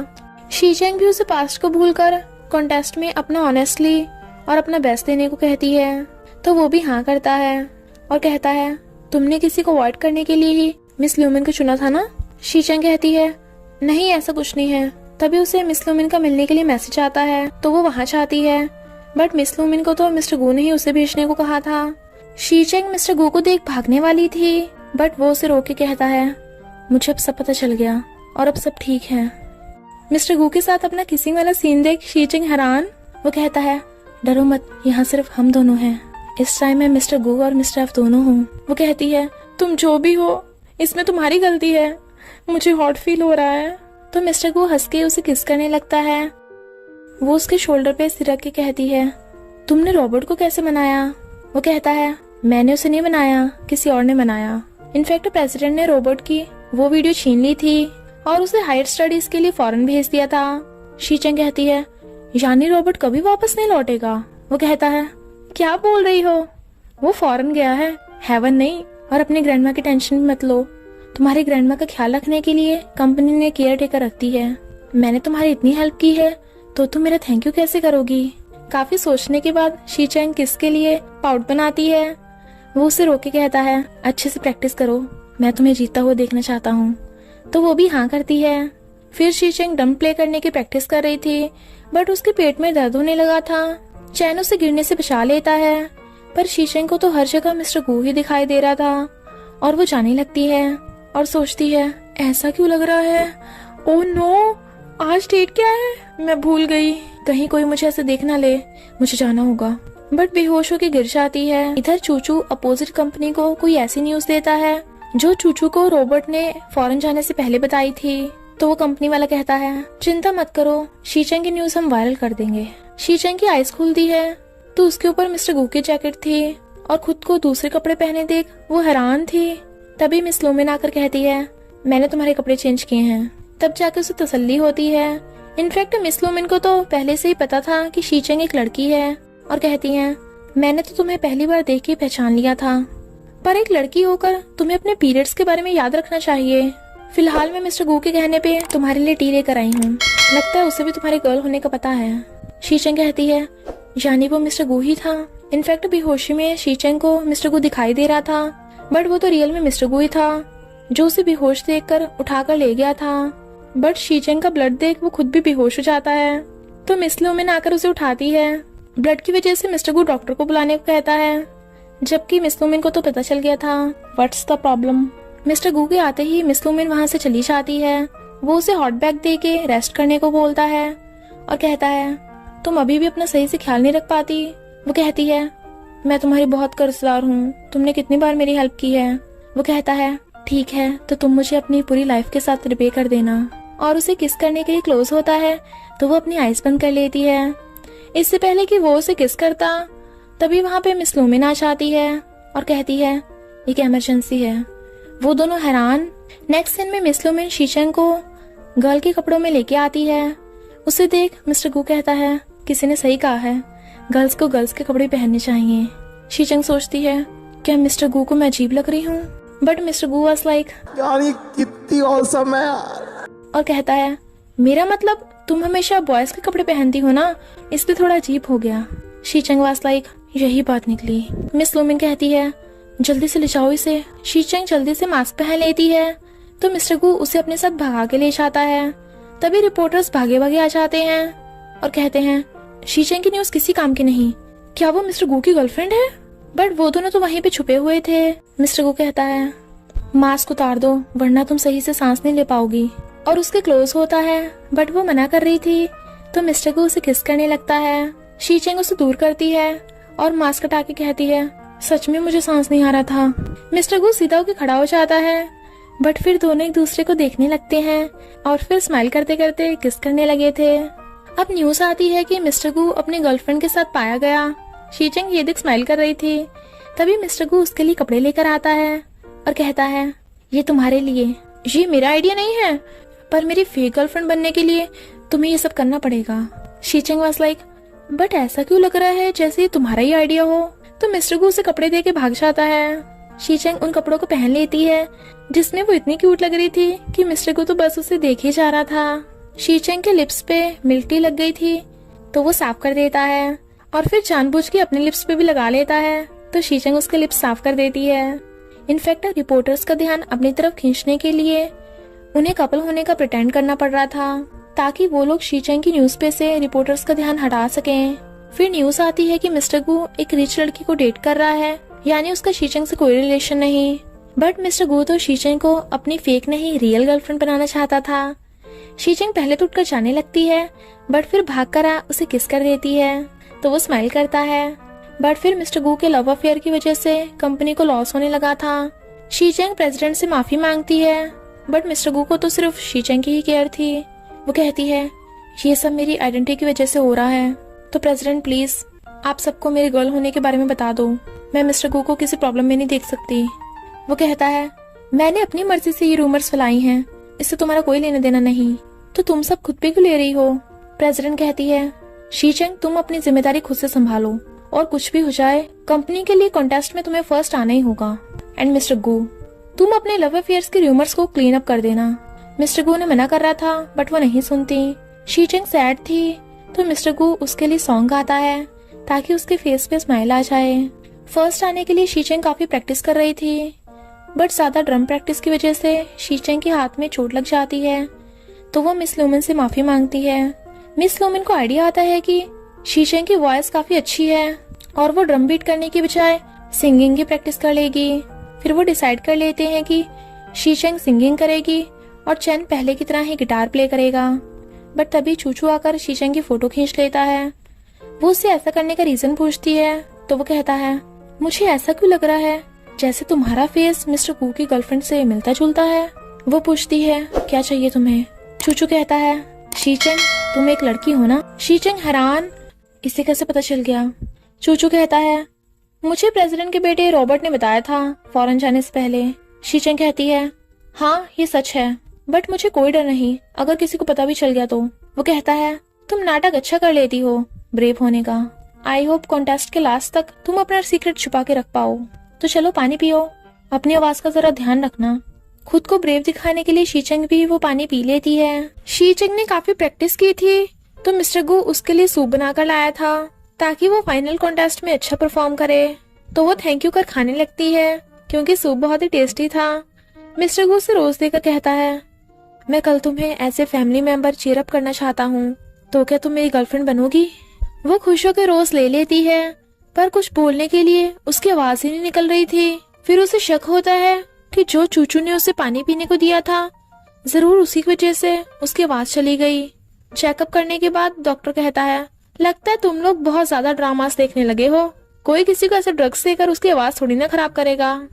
शीचेंग भी उसे पास्ट को भूलकर कॉन्टेस्ट में अपना ऑनेस्टली और अपना बेस्ट देने को कहती है, तो वो भी हाँ करता है और कहता है तुमने किसी को अवॉइड करने के लिए ही मिस लूमिन को चुना था ना। शीचेंग कहती है नहीं ऐसा कुछ नहीं है। तभी उसे मिस लूमिन का मिलने के लिए मैसेज आता है तो वो वहाँ जाती है, बट मिस लूमिन को तो मिस्टर गू ने ही उसे भेजने को कहा था। शीचेंग मिस्टर गू को देख भागने वाली थी, बट वो उसे रोक के कहता है मुझे अब सब पता चल गया और अब सब ठीक है। मिस्टर गू के साथ अपना किसिंग वाला सीन देख शीचेंग हैरान। वो कहता है डरो मत, यहाँ सिर्फ हम दोनों हैं। इस टाइम मैं मिस्टर गू और मिस्टर एफ दोनों हूँ। वो कहती है तुम जो भी हो इसमें तुम्हारी गलती है, मुझे हॉट फील हो रहा है। तो मिस्टर गू हंस के उसे किस करने लगता है। वो उसके शोल्डर पे सिर रख के कहती है तुमने रॉबर्ट को कैसे मनाया। वो कहता है मैंने उसे नहीं बनाया, किसी और ने बनाया। इनफैक्ट प्रेसिडेंट ने रॉबर्ट की वो वीडियो छीन ली थी और उसे हायर स्टडीज के लिए फॉरेन भेज दिया था। शीचेंग कहती है यानी रॉबर्ट कभी वापस नहीं लौटेगा। वो कहता है क्या बोल रही हो, वो फॉरेन गया है, हेवन नहीं। और अपनी ग्रैंडमा की टेंशन भी मत लो, तुम्हारी ग्रैंडमा का ख्याल रखने के लिए कंपनी ने केयर टेकर रखती है। मैंने तुम्हारी इतनी हेल्प की है तो तुम मेरा थैंक यू कैसे करोगी। काफी सोचने के बाद शीचेंग किसके लिए पाउट बनाती है। वो उसे रोक के कहता है अच्छे से प्रैक्टिस करो, मैं तुम्हें जीतता हुआ देखना चाहता हूँ। तो वो भी हाँ करती है। फिर शीचेंग ड्रम प्ले करने की प्रैक्टिस कर रही थी, बट उसके पेट में दर्द होने लगा था। चैन उसे गिरने से बचा लेता है, पर शीचेंग को तो हर जगह मिस्टर गू ही दिखाई दे रहा था और वो जाने लगती है और सोचती है ऐसा क्यों लग रहा है। ओह नो, आज डेट क्या है, मैं भूल गई, कहीं कोई मुझे ऐसे देख ना ले, मुझे जाना होगा। बट बेहोश होकर गिर जाती है। इधर चूचू अपोजिट कंपनी को कोई ऐसी न्यूज देता है जो चूचू को रॉबर्ट ने फॉरेन जाने से पहले बताई थी। तो वो कंपनी वाला कहता है चिंता मत करो, शीचेंग की न्यूज हम वायरल कर देंगे। शीचेंग की आइज खुलती है तो उसके ऊपर मिस्टर गू की जैकेट थी और खुद को दूसरे कपड़े पहने देख वो हैरान थी। तभी मिस लूमिन आकर कहती है मैंने तुम्हारे कपड़े चेंज किए हैं। तब जाकर उसे तसल्ली होती है। इनफैक्ट मिस लूमिन को तो पहले से ही पता था कि शीचेंग एक लड़की है और कहती है मैंने तो तुम्हें पहली बार देख के पहचान लिया था, पर एक लड़की होकर तुम्हें अपने पीरियड्स के बारे में याद रखना चाहिए। फिलहाल मैं मिस्टर गू के कहने पे तुम्हारे लिए टी लेकर आई हूँ, लगता है उसे भी तुम्हारे गर्ल होने का पता है। शीचेंग कहती है यानी वो मिस्टर गू ही था। इनफैक्ट बेहोशी में शीचेंग को मिस्टर गू दिखाई दे रहा था, बट वो तो रियल में मिस्टर गू ही था जो उसे बेहोश देखकर उठाकर ले गया था। बट शीचेंग का ब्लड देख वो खुद भी बेहोश हो जाता है, तो मिस लूमिन आकर उसे उठाती है। ब्लड की वजह से मिस्टर गू डॉक्टर को बुलाने को कहता है, जबकि मिस लूमिन को तो पता चल गया था व्हाट्स द प्रॉब्लम। मिस्टर गू के आते ही मिस लूमिन वहाँ से चली जाती है। वो उसे हॉट बैग दे के रेस्ट करने को बोलता है और कहता है तुम अभी भी अपना सही से ख्याल नहीं रख पाती। वो कहती है मैं तुम्हारी बहुत कर्जदार हूँ, तुमने कितनी बार मेरी हेल्प की है। वो कहता है ठीक है, तो तुम मुझे अपनी पूरी लाइफ के साथ रिपे कर देना। और उसे किस करने के लिए क्लोज होता है तो वो अपनी आइज बंद कर लेती है। इससे पहले कि वो उसे किस करता तभी वहाँ पे मिस लूमिन आ जाती है और कहती है एक इमरजेंसी है। वो दोनों हैरान। नेक्स्ट सीन में मिस लूमिन शीचेंग को गर्ल के कपड़ों में लेके आती है। उसे देख मिस्टर गू कहता है किसी ने सही कहा है, गर्ल्स को गर्ल्स के कपड़े पहनने चाहिए। शीचेंग सोचती है क्या मिस्टर गू को मैं अजीब लग रही हूँ, but Mister Gu was like यार ये कितनी औसम है यार। और कहता है मेरा मतलब तुम हमेशा बॉयज के कपड़े पहनती हो ना, इसलिए थोड़ा अजीब हो गया। शीचेंग वाज लाइक यही बात निकली। मिस लूमिन कहती है जल्दी से ले जाओ इसे। शीचेंग जल्दी से मास्क पहन लेती है तो मिस्टर गू उसे अपने साथ भगा के ले जाता है। तभी रिपोर्टर्स भागे भागे आ जाते हैं और कहते हैं शीचेंग की न्यूज किसी काम की नहीं, क्या वो मिस्टर गू की गर्लफ्रेंड है? बट वो दोनों तो वहीं पे छुपे हुए थे। मिस्टर गू कहता है मास्क उतार दो वरना तुम सही से सांस नहीं ले पाओगी। और उसके क्लोज होता है बट वो मना कर रही थी तो मिस्टर गू उसे किस करने लगता है। शीचेंग उसे दूर करती है और मास्क हटा के कहती है सच में मुझे सांस नहीं आ रहा था। मिस्टर गू सीधा होकर खड़ा हो जाता है बट फिर दोनों एक दूसरे को देखने लगते हैं और फिर स्माइल करते करते किस करने लगे थे। अब न्यूज आती है कि मिस्टर गू अपने गर्लफ्रेंड के साथ पाया गया। शीचेंग ये देख स्माइल कर रही थी। तभी मिस्टर गू उसके लिए कपड़े लेकर आता है और कहता है ये तुम्हारे लिए। ये मेरा आइडिया नहीं है, पर मेरी फेक गर्लफ्रेंड बनने के लिए तुम्हें ये सब करना पड़ेगा। शीचेंग वाज लाइक बट ऐसा क्यों लग रहा है जैसे ये तुम्हारा ही आइडिया हो। तो मिस्टर गू उसे कपड़े दे के भाग जाता है। शीचेंग उन कपड़ों को पहन लेती है जिसमें वो इतनी क्यूट लग रही थी कि मिस्टर गू तो बस उसे देखे जा रहा था। शीचेंग के लिप्स पे मिल्क टी लग गई थी तो वो साफ कर देता है और फिर जानबूझ के अपने लिप्स पे भी लगा लेता है तो शीचेंग उसके लिप्स साफ कर देती है। इनफैक्ट रिपोर्टर्स का ध्यान अपनी तरफ खींचने के लिए उन्हें कपल होने का प्रिटेंड करना पड़ रहा था ताकि वो लोग शीचेंग की न्यूज पे से रिपोर्टर्स का ध्यान हटा सकें। फिर न्यूज आती है कि मिस्टर गू एक रिच लड़की को डेट कर रहा है, यानी उसका शीचेंग से कोई रिलेशन नहीं। बट मिस्टर गू तो शीचेंग को अपनी फेक नहीं रियल गर्लफ्रेंड बनाना चाहता था। शीचेंग पहले तो उठकर जाने लगती है बट फिर भागकर उसे किस कर देती है तो वो स्माइल करता है। बट फिर मिस्टर गू के लव अफेयर की वजह से कंपनी को लॉस होने लगा था। शीचेंग प्रेसिडेंट से माफी मांगती है बट मिस्टर गू को तो सिर्फ शीचेंग की ही केयर थी। वो कहती है ये सब मेरी आइडेंटिटी की वजह से हो रहा है, तो प्रेसिडेंट प्लीज आप सबको मेरे गर्ल होने के बारे में बता दो, मैं मिस्टर गू को किसी प्रॉब्लम में नहीं देख सकती। वो कहता है मैंने अपनी मर्जी से ये रूमर्स फैलाई हैं, इससे तुम्हारा कोई लेना देना नहीं, तो तुम सब खुद पे क्यों ले रही हो। प्रेसिडेंट कहती है शीचेंग तुम अपनी जिम्मेदारी खुद से संभालो और कुछ भी हो जाए कंपनी के लिए कॉन्टेस्ट में तुम्हें फर्स्ट आना ही होगा। एंड मिस्टर गू तुम अपने लव अफेयर्स के रूमर्स को क्लीन अप कर देना। मिस्टर गू ने मना कर रहा था बट वो नहीं सुनती। शीचेंग सैड थी तो मिस्टर गू उसके लिए सॉन्ग गाता है ताकि उसके फेस पे स्माइल आ जाए। फर्स्ट आने के लिए शीचेंग काफी प्रैक्टिस कर रही थी बट ज्यादा ड्रम प्रैक्टिस की वजह से शीचेंग के हाथ में चोट लग जाती है तो वो मिस लूमिन से माफी मांगती है। मिस लूमिन को आइडिया आता है कि शीचेंग की वॉइस काफी अच्छी है और वो ड्रम बीट करने की बजाय सिंगिंग की प्रैक्टिस कर लेगी। फिर वो डिसाइड कर लेते हैं कि शीचेंग सिंगिंग करेगी और चैन पहले की तरह ही गिटार प्ले करेगा। बट तभी चूचू आकर शीचेंग की फोटो खींच लेता है। वो उससे ऐसा करने का रीजन पूछती है तो वो कहता है मुझे ऐसा क्यों लग रहा है जैसे तुम्हारा फेस मिस्टर गू की गर्लफ्रेंड से मिलता जुलता है। वो पूछती है क्या चाहिए तुम्हें। चूचू कहता है शीचेंग तुम एक लड़की हो ना। शीचेंग हैरान इसे कैसे पता चल गया। चूचू कहता है मुझे प्रेसिडेंट के बेटे रॉबर्ट ने बताया था फॉरेन जाने से पहले। शीचेंग कहती है हाँ ये सच है बट मुझे कोई डर नहीं अगर किसी को पता भी चल गया तो। वो कहता है तुम नाटक अच्छा कर लेती हो ब्रेव होने का। आई होप कॉन्टेस्ट के लास्ट तक तुम अपना सीक्रेट छुपा के रख पाओ। तो चलो पानी पियो, अपनी आवाज का जरा ध्यान रखना। खुद को ब्रेव दिखाने के लिए शीचेंग भी वो पानी पी लेती है। शीचेंग ने काफी प्रैक्टिस की थी तो मिस्टर गू उसके लिए सूप बनाकर लाया था ताकि वो फाइनल कॉन्टेस्ट में अच्छा परफॉर्म करे। तो वो थैंक यू कर खाने लगती है क्योंकि सूप बहुत ही टेस्टी था। मिस्टर गू से रोज देकर कहता है मैं कल तुम्हें ऐसे फैमिली मेंबर चीयर अप करना चाहता हूँ, तो क्या तुम मेरी गर्लफ्रेंड बनोगी। वो खुश होकर रोज ले लेती है पर कुछ बोलने के लिए उसकी आवाज ही नहीं निकल रही थी। फिर उसे शक होता है कि जो चूचू ने उसे पानी पीने को दिया था, जरूर उसी की वजह से उसकी आवाज चली गई। चेकअप करने के बाद डॉक्टर कहता है, लगता है तुम लोग बहुत ज्यादा ड्रामास देखने लगे हो। कोई किसी को ऐसे ड्रग्स देकर उसकी आवाज थोड़ी ना खराब करेगा,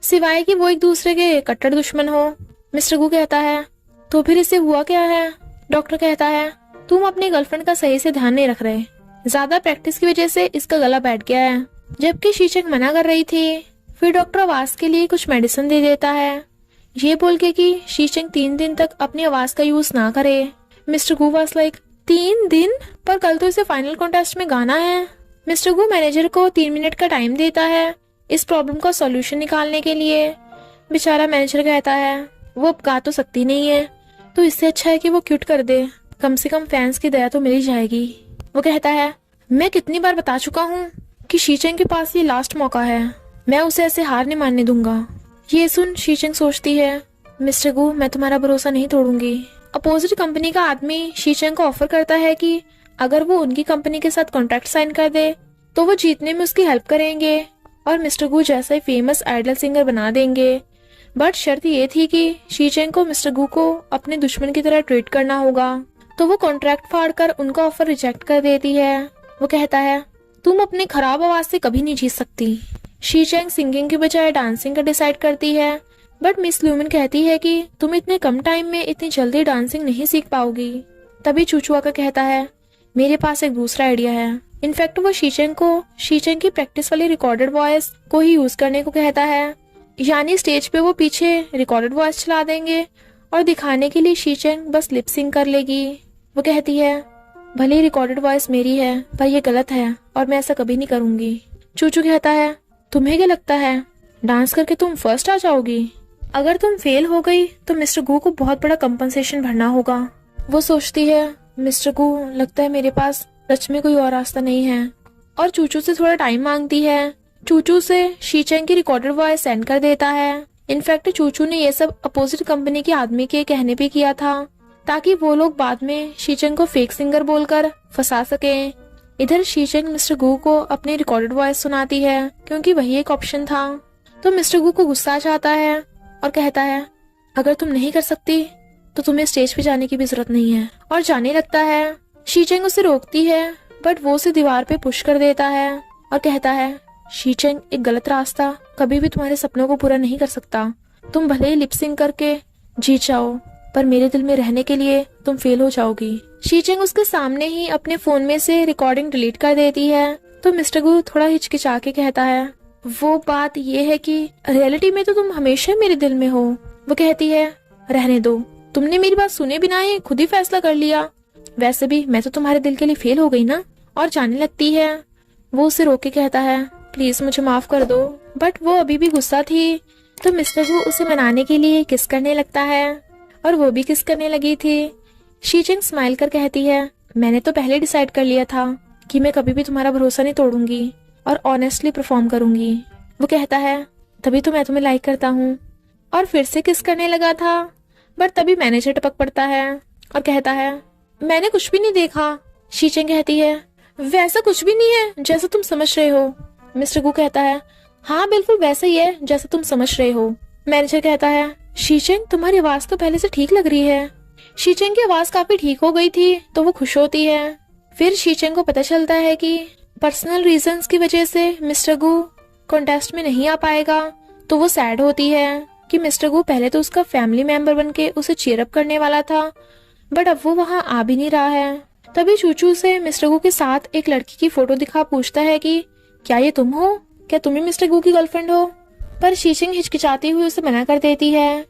सिवाय कि वो एक दूसरे के कट्टर दुश्मन हो। मिस्टर गू कहता है, तो फिर इसे हुआ क्या है? डॉक्टर कहता है, तुम अपनी गर्लफ्रेंड का सही से ध्यान नहीं रख रहे। ज्यादा प्रैक्टिस की वजह से इसका गला बैठ गया है। जबकि शीशंग मना कर रही थी। फिर डॉक्टर आवाज के लिए कुछ मेडिसिन दे देता है, ये बोल के कि शीशंग 3 दिन तक अपनी आवाज का यूज ना करे। मिस्टर गू वाज लाइक, 3 दिन? पर कल तो इसे फाइनल कॉन्टेस्ट में गाना है। मिस्टर गू मैनेजर को 3 मिनट का टाइम देता है इस प्रॉब्लम का सॉल्यूशन निकालने के लिए। बेचारा मैनेजर कहता है, वो अब गा तो सकती नहीं है, तो इससे अच्छा है कि वो क्विट कर दे, कम से कम फैंस की दया तो मिल ही जाएगी। वो कहता है, मैं कितनी बार बता चुका हूँ कि शीचेंग के पास ये लास्ट मौका है, मैं उसे ऐसे हार नहीं मानने दूंगा। ये सुन शीचेंग सोचती है, मिस्टर गू मैं तुम्हारा भरोसा नहीं तोड़ूंगी। अपोजिट कंपनी का आदमी शीचेंग को ऑफर करता है कि अगर वो उनकी कंपनी के साथ कॉन्ट्रैक्ट साइन कर दे तो वो जीतने में उसकी हेल्प करेंगे और मिस्टर गू जैसा ही फेमस आइडल सिंगर बना देंगे। बट शर्त ये थी कि शीचेंग को मिस्टर गू को अपने दुश्मन की तरह ट्रीट करना होगा। तो वो कॉन्ट्रैक्ट फाड़कर उनका ऑफर रिजेक्ट कर देती है। वो कहता है, तुम अपनी खराब आवाज से कभी नहीं जीत सकती। शीचेंग सिंगिंग के बजाय डांसिंग का डिसाइड करती है, बट मिस ल्यूमिन कहती है कि तुम इतने कम टाइम में इतनी जल्दी डांसिंग नहीं सीख पाओगी। तभी चूचू आकर कहता है, मेरे पास एक दूसरा आइडिया है। इनफैक्ट वो शीचेंग को शीचेंग की प्रैक्टिस वाली रिकॉर्डेड वॉइस को ही यूज करने को कहता है, यानी स्टेज पे वो पीछे रिकॉर्डेड वॉइस चला देंगे और दिखाने के लिए शीचेंग बस लिप सिंक कर लेगी। वो कहती है, भले ही रिकॉर्डेड वॉइस मेरी है पर ये गलत है और मैं ऐसा कभी नहीं करूंगी। चूचू कहता है, तुम्हें क्या लगता है डांस करके तुम फर्स्ट आ जाओगी? अगर तुम फेल हो गई तो मिस्टर गू को बहुत बड़ा कंपनसेशन भरना होगा। वो सोचती है, मिस्टर गू लगता है मेरे पास सच में कोई और रास्ता नहीं है, और चूचू से थोड़ा टाइम मांगती है। चूचू से शीचेंग की रिकॉर्डेड वॉइस सेंड कर देता है। इनफैक्ट चूचू ने ये सब अपोजिट कंपनी के आदमी के कहने पे किया था ताकि वो लोग बाद में शीचेंग को फेक सिंगर बोलकर फंसा सकें। इधर शीचेंग मिस्टर गू को अपनी रिकॉर्डेड वॉइस सुनाती है क्योंकि वही एक ऑप्शन था। तो मिस्टर गू को गुस्सा आ जाता है और कहता है, अगर तुम नहीं कर सकती तो तुम्हें स्टेज पे जाने की भी जरूरत नहीं है, और जाने लगता है। शीचेंग उसे रोकती है बट वो उसे दीवार पे पुश कर देता है और कहता है, शीचेंग एक गलत रास्ता कभी भी तुम्हारे सपनों को पूरा नहीं कर सकता। तुम भले ही लिपसिंग करके जीत जाओ पर मेरे दिल में रहने के लिए तुम फेल हो जाओगी। शीचेंग उसके सामने ही अपने फोन में से रिकॉर्डिंग डिलीट कर देती है। तो मिस्टर गू थोड़ा हिचकिचा के कहता है, वो बात ये है कि रियलिटी में तो तुम हमेशा मेरे दिल में हो। वो कहती है, रहने दो, तुमने मेरी बात सुने बिना ही खुद ही फैसला कर लिया। वैसे भी मैं तो तुम्हारे दिल के लिए फेल हो गई ना। और जाने लगती है। वो उसे रोक के कहता है, प्लीज मुझे माफ कर दो। बट वो अभी भी गुस्सा थी। तो मिस्टर गू उसे मनाने के लिए किस करने लगता है और वो भी किस करने लगी थी। शीचेंग स्माइल कर कहती है, मैंने तो पहले डिसाइड कर लिया था कि मैं कभी भी तुम्हारा भरोसा नहीं तोड़ूंगी और ऑनेस्टली परफॉर्म करूंगी। वो कहता है, तभी तो मैं तुम्हें लाइक करता हूँ। और फिर से किस करने लगा था, बट तभी मैनेजर टपक पड़ता है और कहता है, मैंने कुछ भी नहीं देखा। शीचेंग कहती है, वैसा कुछ भी नहीं है जैसा तुम समझ रहे हो। मिस्टर गू कहता है, हाँ बिल्कुल वैसा ही है जैसा तुम समझ रहे हो। मैनेजर कहता है, शीचेंग तुम्हारी आवाज तो पहले से ठीक लग रही है। शीचेंग की आवाज काफी ठीक हो गई थी तो वो खुश होती है। फिर शीचेंग को पता चलता है कि पर्सनल रीजंस की वजह से मिस्टर गू कॉन्टेस्ट में नहीं आ पाएगा। तो वो सैड होती है कि मिस्टर गू पहले तो उसका फैमिली मेंबर बनके उसे चीयर अप करने वाला था, बट अब वो वहाँ आ भी नहीं रहा है। तभी चूचू से मिस्टर गू के साथ एक लड़की की फोटो दिखा पूछता है कि क्या ये तुम हो? क्या तुम ही मिस्टर गू की गर्लफ्रेंड हो? पर शीचेंग हिचकिचाती हुई उसे मना कर देती है।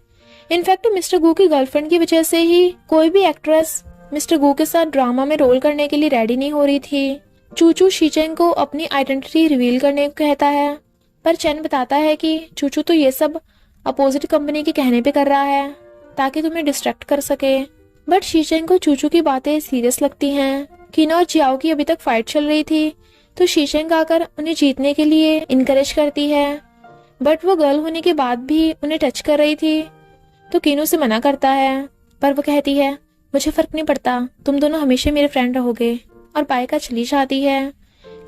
इनफैक्ट मिस्टर गू की गर्लफ्रेंड की वजह से ही कोई भी एक्ट्रेस मिस्टर गू के साथ ड्रामा में रोल करने के लिए रेडी नहीं हो रही थी। चूचू शीचेंग को अपनी आइडेंटिटी रिवील करने को कहता है, पर चैन बताता है कि चूचू तो ये सब अपोजिट कंपनी के कहने पे कर रहा है ताकि तुम्हें डिस्ट्रैक्ट कर सके। बट शीचेंग को चूचू की बातें सीरियस लगती हैं। किनो और जियाओ की अभी तक फाइट चल रही थी तो शीचेंग आकर उन्हें जीतने के लिए इनकरेज करती है। बट वो गर्ल होने के बाद भी उन्हें टच कर रही थी तो किनो से मना करता है, पर वो कहती है, मुझे फर्क नहीं पड़ता, तुम दोनों हमेशा मेरे फ्रेंड रहोगे, और बाइका चली जाती है।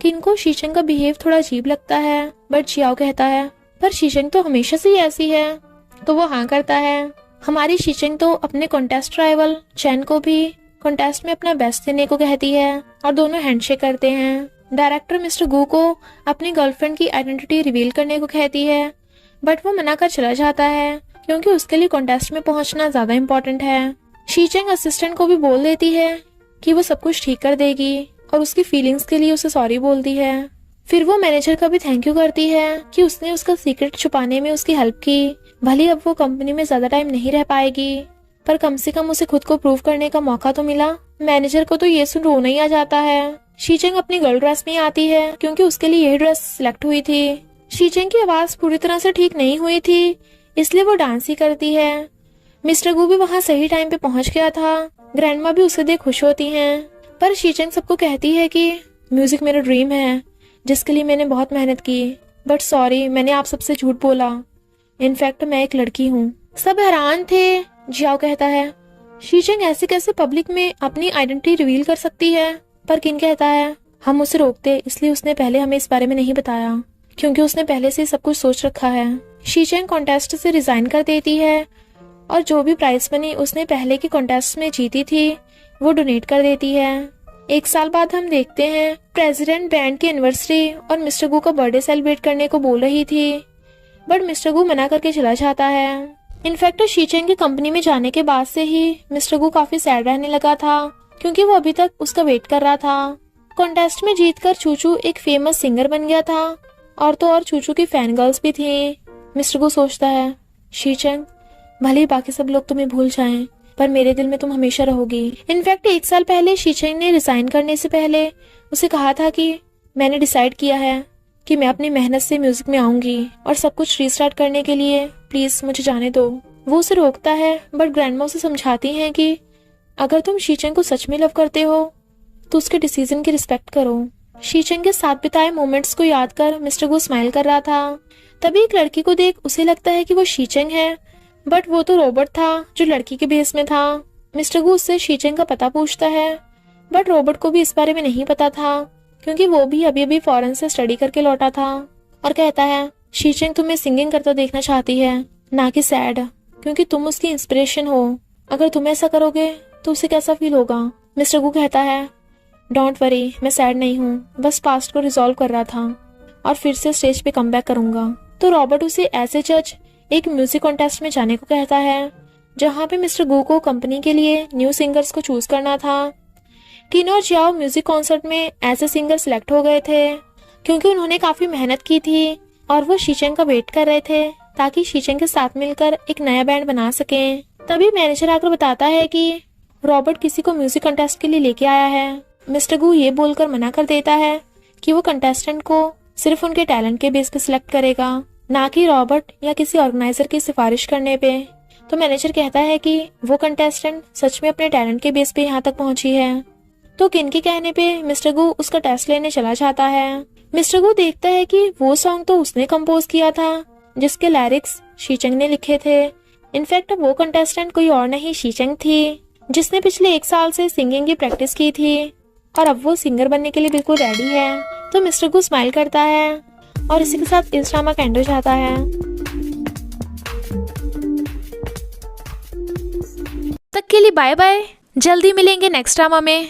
किन को शीचेंग का बिहेव थोड़ा अजीब लगता है, बट जियाओ कहता है, पर शीचेंग तो हमेशा से ही ऐसी है। तो वो हाँ करता है। हमारी शीचिंग तो अपने कॉन्टेस्ट राइवल चैन को भी कॉन्टेस्ट में अपना बेस्ट देने को कहती है और दोनों हैंडशेक करते हैं। डायरेक्टर मिस्टर गू को अपनी गर्लफ्रेंड की आइडेंटिटी रिवील करने को कहती है, बट वो मना कर चला जाता है क्योंकि उसके लिए कॉन्टेस्ट में पहुंचना ज्यादा इम्पोर्टेंट है। शीचिंग असिस्टेंट को भी बोल देती है कि वो सब कुछ ठीक कर देगी और उसकी फीलिंग्स के लिए उसे सॉरी बोलती है। फिर वो मैनेजर का भी थैंक यू करती है कि उसने उसका सीक्रेट छुपाने में उसकी हेल्प की। भले अब वो कंपनी में ज्यादा टाइम नहीं रह पाएगी, पर कम से कम उसे खुद को प्रूव करने का मौका तो मिला। मैनेजर को तो ये सुन रोना ही आ जाता है। शीचिंग अपनी गर्ल ड्रेस में आती है क्योंकि उसके लिए यही ड्रेस सिलेक्ट हुई थी। शीचिंग की आवाज पूरी तरह से ठीक नहीं हुई थी, इसलिए वो डांस ही करती है। मिस्टर गू भी वहाँ सही टाइम पे पहुँच गया था। ग्रैंडमा भी उसे देख खुश होती हैं, पर शीचिंग सबको कहती है कि म्यूजिक मेरा ड्रीम है जिसके लिए मैंने बहुत मेहनत की, बट सॉरी मैंने आप सबसे झूठ बोला। इनफैक्ट मैं एक लड़की हूँ। सब हैरान थे। जियाओ कहता है शीचिंग ऐसे कैसे पब्लिक में अपनी आइडेंटिटी रिवील कर सकती है, पर किन कहता है हम उसे रोकते इसलिए उसने पहले हमें इस बारे में नहीं बताया क्योंकि उसने पहले से सब कुछ सोच रखा है। शीचिंग कॉन्टेस्ट से रिजाइन कर देती है और जो भी प्राइज मनी उसने पहले के कॉन्टेस्ट में जीती थी वो डोनेट कर देती है। एक साल बाद हम देखते हैं प्रेसिडेंट बैंड की एनिवर्सरी और मिस्टर गू का बर्थडे सेलिब्रेट करने को बोल रही थी, बट मिस्टर गू मना करके चला जाता है। इनफैक्ट शीचिंग की कंपनी में जाने के बाद से ही मिस्टर गू काफी सैड रहने लगा था क्योंकि वो अभी तक उसका वेट कर रहा था। कॉन्टेस्ट में जीतकर चूचू एक फेमस सिंगर बन गया था और तो और चूचू की फैन गर्ल्स भी थी। मिस्टर गू सोचता है शीचिंग भले ही बाकी सब लोग तुम्हें भूल जाएं, पर मेरे दिल में तुम हमेशा रहोगी। इनफैक्ट एक साल पहले शीचिंग ने रिजाइन करने से पहले उसे कहा था कि मैंने डिसाइड किया है कि मैं अपनी मेहनत से म्यूजिक में आऊंगी और सब कुछ रीस्टार्ट करने के लिए प्लीज मुझे जाने दो। वो उसे रोकता है, बट ग्रैंडमा उसे समझाती हैं कि अगर तुम शीचिंग को सच में लव करते हो तो उसके डिसीजन की रिस्पेक्ट करो। शीचिंग के साथ बिताए मोमेंट्स को याद कर मिस्टर गू स्माइल कर रहा था। तभी एक लड़की को देख उसे लगता है कि वो शीचिंग है, बट वो तो रॉबर्ट था जो लड़की के बेस में था। मिस्टर गू उससे शीचिंग का पता पूछता है, बट रॉबर्ट को भी इस बारे में नहीं पता था क्योंकि वो भी अभी अभी फॉरेन से स्टडी करके लौटा था। और कहता है शीचिंग तुम्हें सिंगिंग करता देखना चाहती है, ना कि सैड, क्योंकि तुम उसकी इंस्पिरेशन हो। अगर तुम ऐसा करोगे तो उसे कैसा फील होगा। मिस्टर गू कहता है डोंट वरी, मैं सैड नहीं हूँ, बस पास्ट को रिजॉल्व कर रहा था और फिर से स्टेज पे कम बैक करूंगा। तो रॉबर्ट उसे ऐसे जज एक म्यूजिक कॉन्टेस्ट में जाने को कहता है जहाँ पे मिस्टर गू को कंपनी के लिए न्यू सिंगर्स को चूज करना था। टीना और जियाओ म्यूजिक कॉन्सर्ट में ऐसे सिंगर सिलेक्ट हो गए थे क्योंकि उन्होंने काफी मेहनत की थी और वो शीचिंग का वेट कर रहे थे ताकि शीचिंग के साथ मिलकर एक नया बैंड बना सकें। तभी मैनेजर आकर बताता है कि रॉबर्ट किसी को म्यूजिक कॉन्टेस्ट के लिए लेके आया है। मिस्टर गू ये बोलकर मना कर देता है कि वो कंटेस्टेंट को सिर्फ उनके टैलेंट के बेस पे सिलेक्ट करेगा, ना कि रॉबर्ट या किसी ऑर्गेनाइजर की सिफारिश करने पे। तो मैनेजर कहता है कि वो कंटेस्टेंट सच में अपने टैलेंट के बेस पे यहाँ तक पहुंची है। तो किन के कहने पे मिस्टर गू उसका टेस्ट लेने चला जाता है। मिस्टर गू देखता है कि वो सॉन्ग तो उसने कंपोज किया था जिसके लिरिक्स शीचिंग ने लिखे थे। इनफैक्ट वो कंटेस्टेंट कोई और नहीं शीचिंग थी जिसने पिछले 1 साल से सिंगिंग की प्रैक्टिस की थी और अब वो सिंगर बनने के लिए बिल्कुल रेडी है। तो मिस्टर गू स्माइल करता है और इसी के साथ इस ड्रामा का एंड हो जाता है। तक के लिए बाय बाय, जल्दी मिलेंगे नेक्स्ट ड्रामा में।